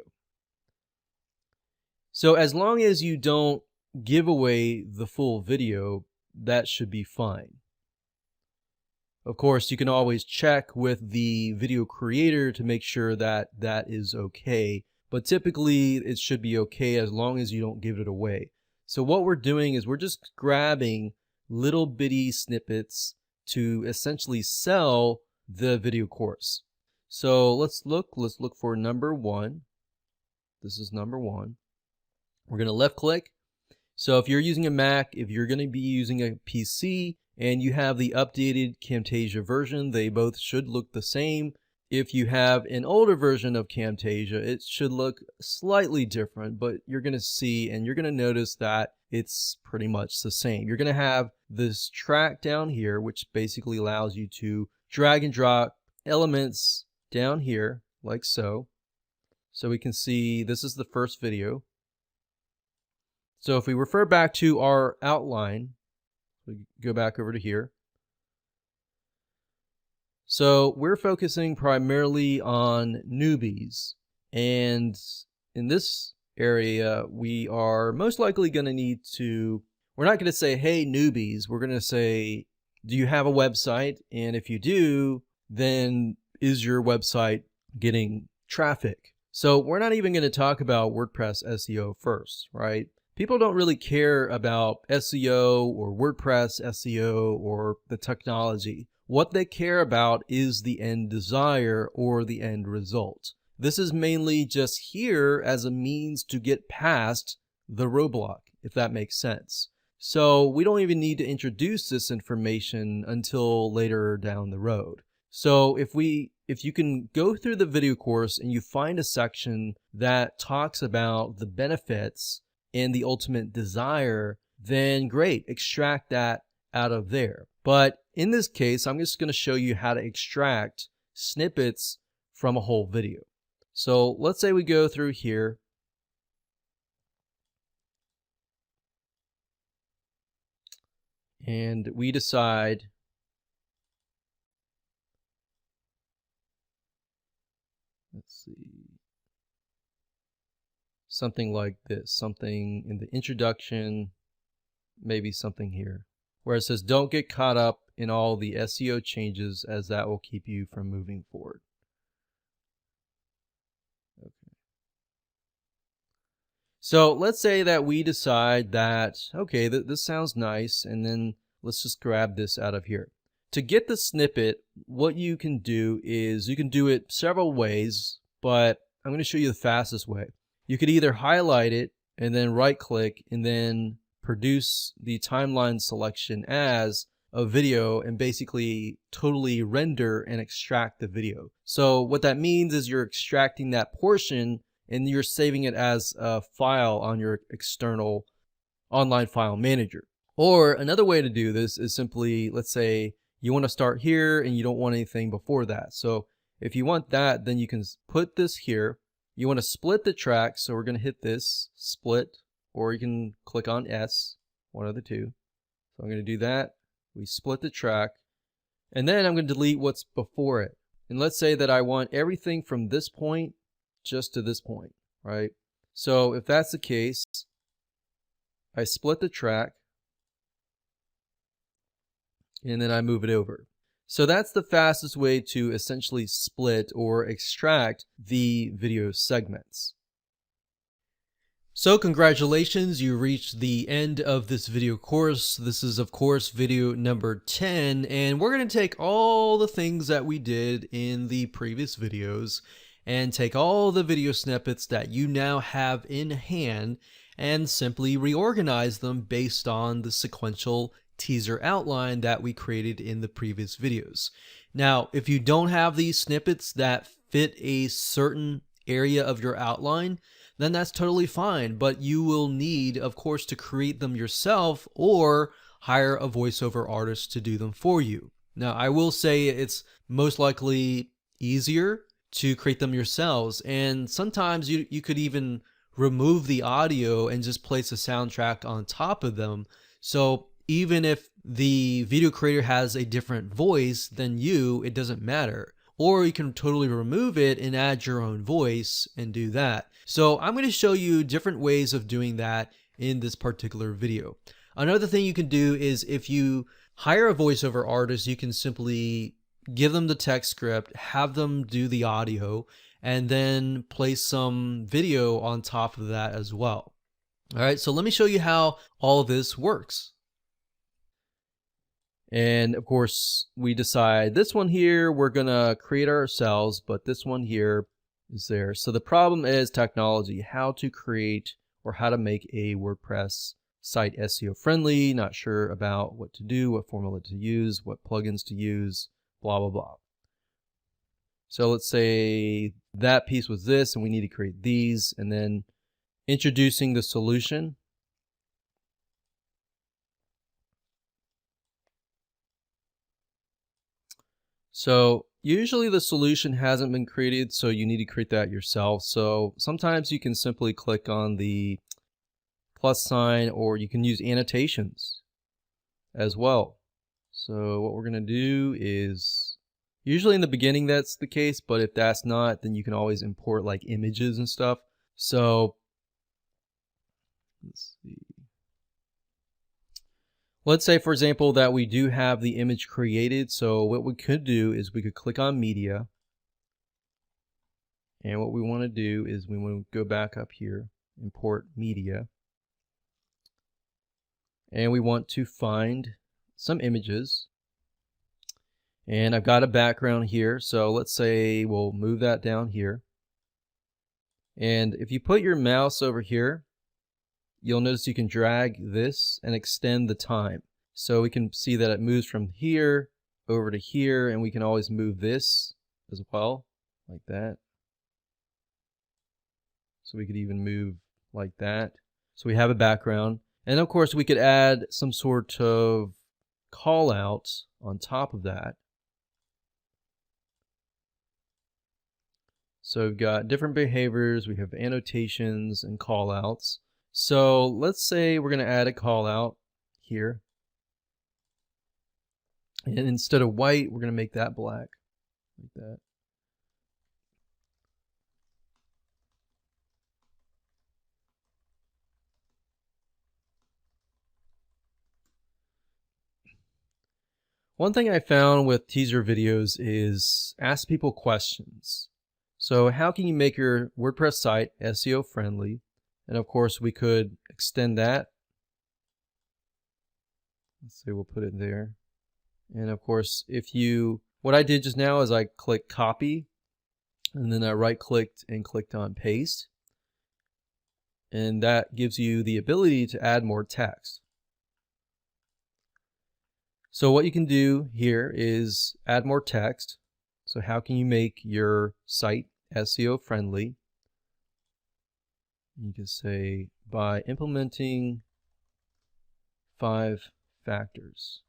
So as long as you don't give away the full video, that should be fine. Of course, you can always check with the video creator to make sure that that is okay, but typically it should be okay as long as you don't give it away. So what we're doing is we're just grabbing little bitty snippets to essentially sell the video course. So let's look for number 1. This is number 1. We're going to left click. So if you're using a Mac, if you're going to be using a PC and you have the updated Camtasia version, they both should look the same. If you have an older version of Camtasia, it should look slightly different, but you're going to see and you're going to notice that it's pretty much the same. You're going to have this track down here, which basically allows you to drag and drop elements down here like so. So we can see this is the first video. So if we refer back to our outline, we go back over to here. So we're focusing primarily on newbies, and in this area we are most likely going to need to, we're not going to say, hey newbies, we're going to say, do you have a website? And if you do, then is your website getting traffic? So we're not even going to talk about WordPress SEO first, right? People don't really care about SEO or WordPress SEO or the technology. What they care about is the end desire or the end result. This is mainly just here as a means to get past the roadblock, if that makes sense. So we don't even need to introduce this information until later down the road. So if you can go through the video course and you find a section that talks about the benefits and the ultimate desire, then great, extract that out of there. But in this case, I'm just going to show you how to extract snippets from a whole video. So let's say we go through here. And we decide let's see, something like this, something in the introduction, maybe something here, where it says don't get caught up in all the SEO changes as that will keep you from moving forward. Okay. So let's say that we decide that, okay, this sounds nice, and then let's just grab this out of here. To get the snippet, what you can do is you can do it several ways, but I'm going to show you the fastest way. You could either highlight it and then right click and then produce the timeline selection as a video and basically totally render and extract the video. So what that means is you're extracting that portion and you're saving it as a file on your external online file manager. Or another way to do this is simply, let's say you want to start here and you don't want anything before that. So if you want that, then you can put this here. You want to split the track, so we're going to hit this, split, or you can click on S, one of the two. So I'm going to do that. We split the track, and then I'm going to delete what's before it. And let's say that I want everything from this point just to this point, right? So if that's the case, I split the track, and then I move it over. So that's the fastest way to essentially split or extract the video segments. So congratulations, you reached the end of this video course. This is of course video number 10, and we're going to take all the things that we did in the previous videos and take all the video snippets that you now have in hand and simply reorganize them based on the sequential teaser outline that we created in the previous videos. Now, if you don't have these snippets that fit a certain area of your outline, then that's totally fine, but you will need, of course, to create them yourself or hire a voiceover artist to do them for you. Now, I will say it's most likely easier to create them yourselves, and sometimes you could even remove the audio and just place a soundtrack on top of them. So even if the video creator has a different voice than you, it doesn't matter. or you can totally remove it and add your own voice and do that. So I'm going to show you different ways of doing that in this particular video. Another thing you can do is if you hire a voiceover artist, you can simply give them the text script, have them do the audio, and then place some video on top of that as well. All right, so let me show you how all of this works. And of course, we decide this one here, we're gonna create ourselves, but this one here is there. So the problem is technology, how to create or how to make a WordPress site SEO friendly, not sure about what to do, what formula to use, what plugins to use, blah, blah, blah. So let's say that piece was this, and we need to create these, and then introducing the solution. So usually the solution hasn't been created, so you need to create that yourself. So sometimes you can simply click on the plus sign, or you can use annotations as well. So what we're going to do is, usually in the beginning that's the case, but if that's not, then you can always import like images and stuff. So let's see. Let's say, for example, that we do have the image created. So what we could do is we could click on media. And what we want to do is we want to go back up here, import media. And we want to find some images. And I've got a background here. So let's say we'll move that down here. And if you put your mouse over here, you'll notice you can drag this and extend the time. So we can see that it moves from here over to here, and we can always move this as well, like that. So we could even move like that. So we have a background. And of course we could add some sort of call out on top of that. So we've got different behaviors, we have annotations and call outs. So let's say we're going to add a call out here. And instead of white, we're going to make that black, like that. One thing I found with teaser videos is ask people questions. So how can you make your WordPress site SEO friendly? And of course we could extend that. Let's say we'll put it there. And of course, what I did just now is I clicked copy, and then I right clicked and clicked on paste. And that gives you the ability to add more text. So what you can do here is add more text. So how can you make your site SEO friendly? You can say by implementing 5 factors.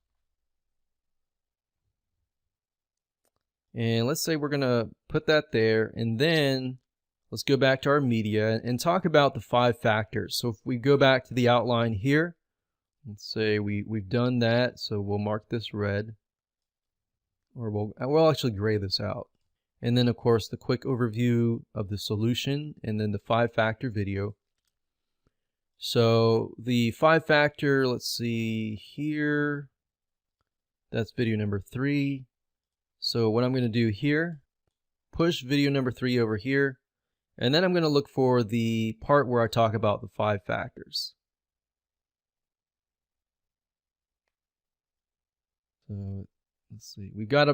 And let's say we're going to put that there, and then let's go back to our media and talk about the 5 factors. So if we go back to the outline here, let's say we've done that, so we'll mark this red, or we'll actually gray this out. And then of course the quick overview of the solution, and then the 5-factor video. So the 5-factor, let's see here, that's video number 3. So what I'm going to do here, push video number 3 over here, and then I'm going to look for the part where I talk about the 5 factors. So let's see,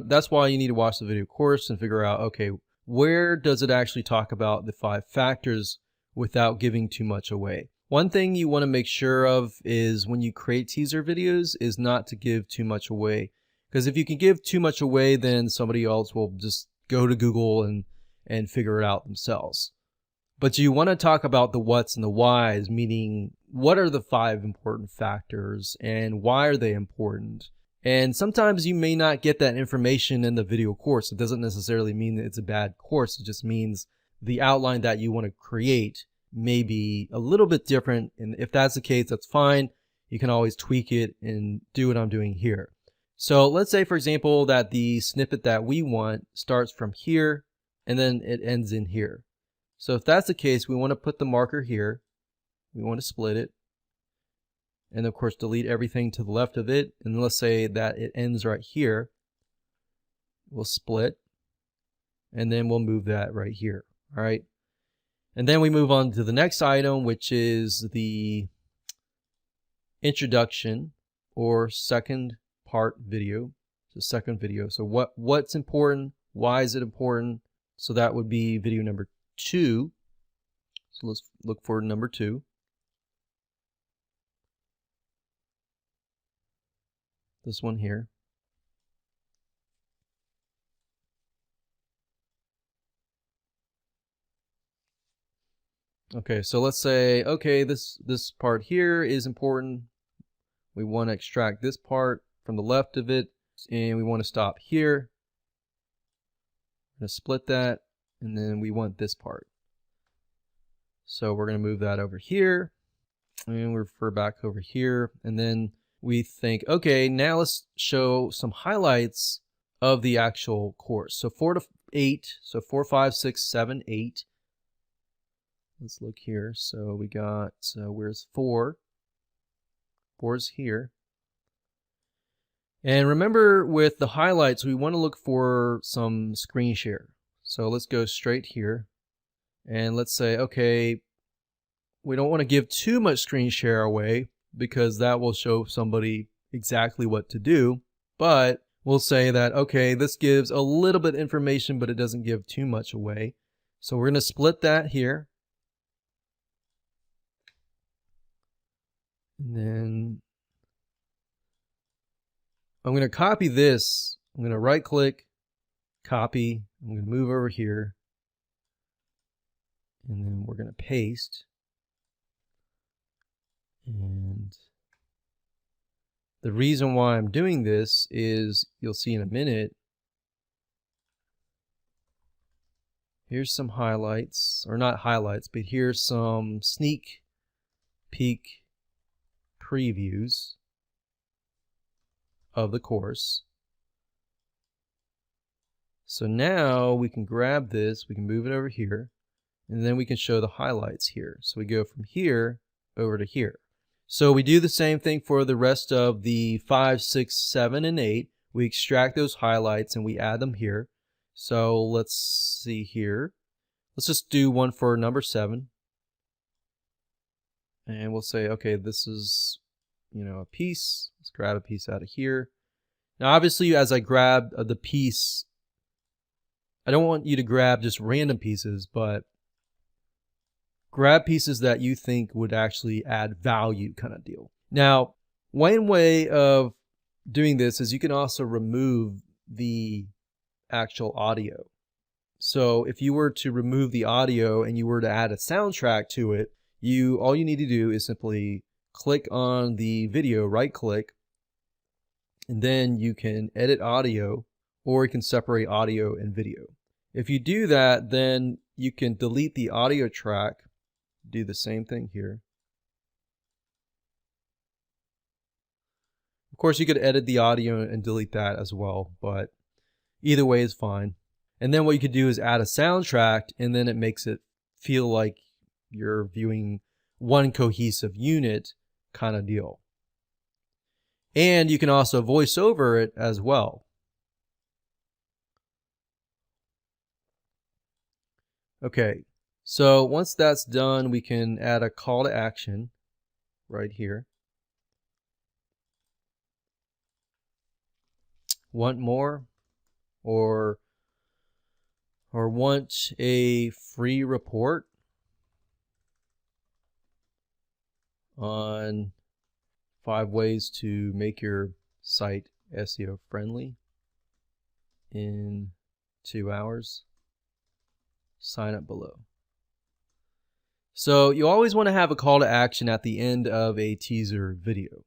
that's why you need to watch the video course and figure out, okay, where does it actually talk about the 5 factors without giving too much away? One thing you want to make sure of is when you create teaser videos is not to give too much away. Because if you can give too much away, then somebody else will just go to Google and figure it out themselves. But you want to talk about the what's and the whys, meaning what are the 5 important factors and why are they important? And sometimes you may not get that information in the video course. It doesn't necessarily mean that it's a bad course. It just means the outline that you want to create may be a little bit different. And if that's the case, that's fine. You can always tweak it and do what I'm doing here. So let's say, for example, that the snippet that we want starts from here and then it ends in here. So if that's the case, we want to put the marker here. We want to split it. And of course, delete everything to the left of it. And let's say that it ends right here. We'll split. And then we'll move that right here. All right. And then we move on to the next item, which is the introduction or second part video. So second video. So what's important? Why is it important? So that would be video number 2. So let's look for number 2. This one here. Okay, so let's say, okay, this part here is important. We want to extract this part from the left of it, and we want to stop here. We're going to split that, and then we want this part. So we're going to move that over here, and we refer back over here, and then we think, okay, now let's show some highlights of the actual course. So 4 to 8, so 4, 5, 6, 7, 8. Let's look here. So we got, where's 4? 4's here. And remember, with the highlights, we want to look for some screen share. So let's go straight here. And let's say, okay, we don't want to give too much screen share away because that will show somebody exactly what to do. But we'll say that, okay, this gives a little bit of information, but it doesn't give too much away. So we're going to split that here. And then I'm going to copy this. I'm going to right click, copy. I'm going to move over here. And then we're going to paste. And the reason why I'm doing this is, you'll see in a minute, here's some highlights, or not highlights, but here's some sneak peek previews of the course. So now we can grab this, we can move it over here, and then we can show the highlights here. So we go from here over to here. So we do the same thing for the rest of the 5, 6, 7, and 8. We extract those highlights and we add them here. So let's see here. Let's just do one for number 7. And we'll say, okay, this is, a piece. Let's grab a piece out of here. Now, obviously, as I grab the piece, I don't want you to grab just random pieces, but grab pieces that you think would actually add value, kind of deal. Now, one way of doing this is you can also remove the actual audio. So if you were to remove the audio and you were to add a soundtrack to it, all you need to do is simply click on the video, right click, and then you can edit audio, or you can separate audio and video. If you do that, then you can delete the audio track, do the same thing here. Of course, you could edit the audio and delete that as well, but either way is fine. And then what you could do is add a soundtrack, and then it makes it feel like you're viewing one cohesive unit kind of deal. And you can also voice over it as well. Okay, so once that's done, we can add a call to action right here. Want more? Or want a free report on 5 ways to make your site SEO friendly in 2 hours? Sign up below. So you always want to have a call to action at the end of a teaser video.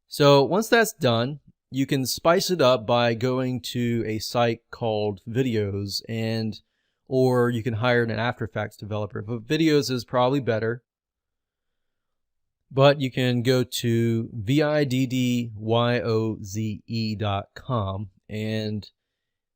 So once that's done, you can spice it up by going to a site called Videos, or you can hire an After Effects developer. But Videos is probably better. but you can go to viddyoze.com, and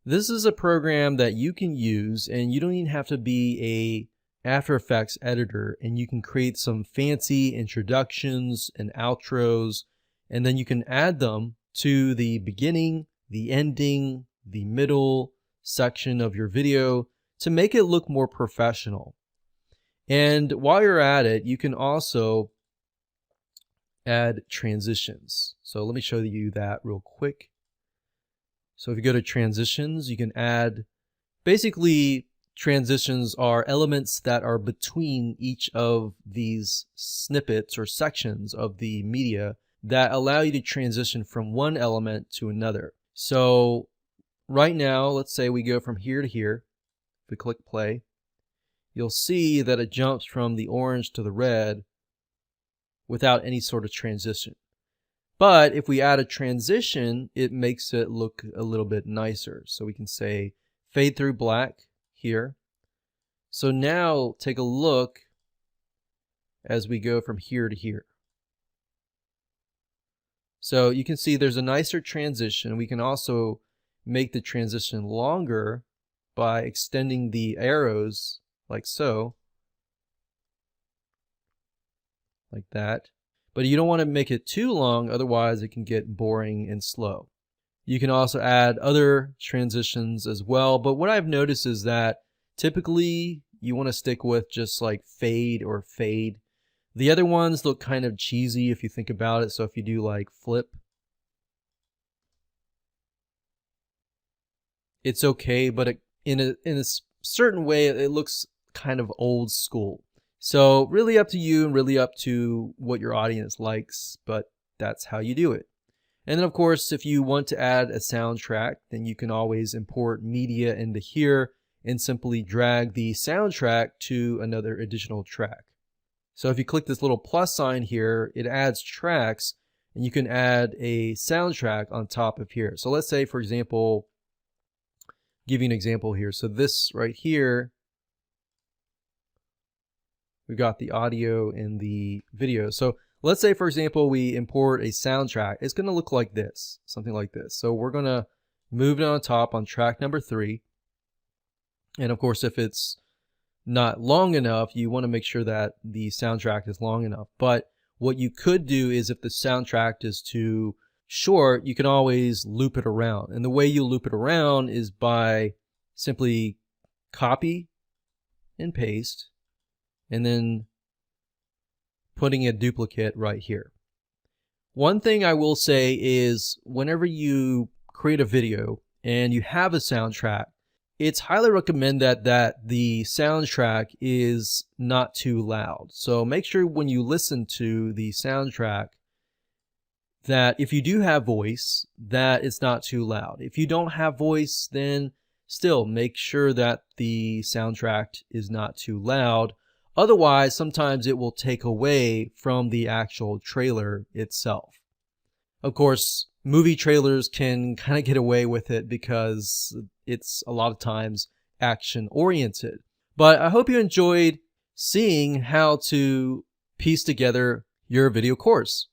this is a program that you can use, and you don't even have to be a After Effects editor, and you can create some fancy introductions and outros, and then you can add them to the beginning, the ending, the middle section of your video to make it look more professional. And while you're at it, you can also add transitions. So let me show you that real quick. So if you go to transitions, you can add, basically transitions are elements that are between each of these snippets or sections of the media that allow you to transition from one element to another. So right now, let's say we go from here to here. If we click play, you'll see that it jumps from the orange to the red without any sort of transition. But if we add a transition, it makes it look a little bit nicer. So we can say fade through black here. So now take a look as we go from here to here. So you can see there's a nicer transition. We can also make the transition longer by extending the arrows like so, like that. But you don't want to make it too long, otherwise it can get boring and slow. You can also add other transitions as well, but what I've noticed is that typically you want to stick with just like fade or fade. The other ones look kind of cheesy if you think about it, so if you do like flip, it's okay, but in a certain way it looks kind of old school. So really up to you and really up to what your audience likes, but that's how you do it. And then of course, if you want to add a soundtrack, then you can always import media into here and simply drag the soundtrack to another additional track. So if you click this little plus sign here, it adds tracks, and you can add a soundtrack on top of here. So let's say, for example, give you an example here. So this right here, we got the audio and the video. So let's say, for example, we import a soundtrack. It's going to look like this, something like this. So we're going to move it on top on track number 3. And of course, if it's not long enough, you want to make sure that the soundtrack is long enough. But what you could do is if the soundtrack is too short, you can always loop it around. And the way you loop it around is by simply copy and paste, and then putting a duplicate right here. One thing I will say is whenever you create a video and you have a soundtrack, it's highly recommended that the soundtrack is not too loud. So make sure when you listen to the soundtrack that if you do have voice, that it's not too loud. If you don't have voice, then still make sure that the soundtrack is not too loud. Otherwise, sometimes it will take away from the actual trailer itself. Of course, movie trailers can kind of get away with it because it's a lot of times action oriented. But I hope you enjoyed seeing how to piece together your video course.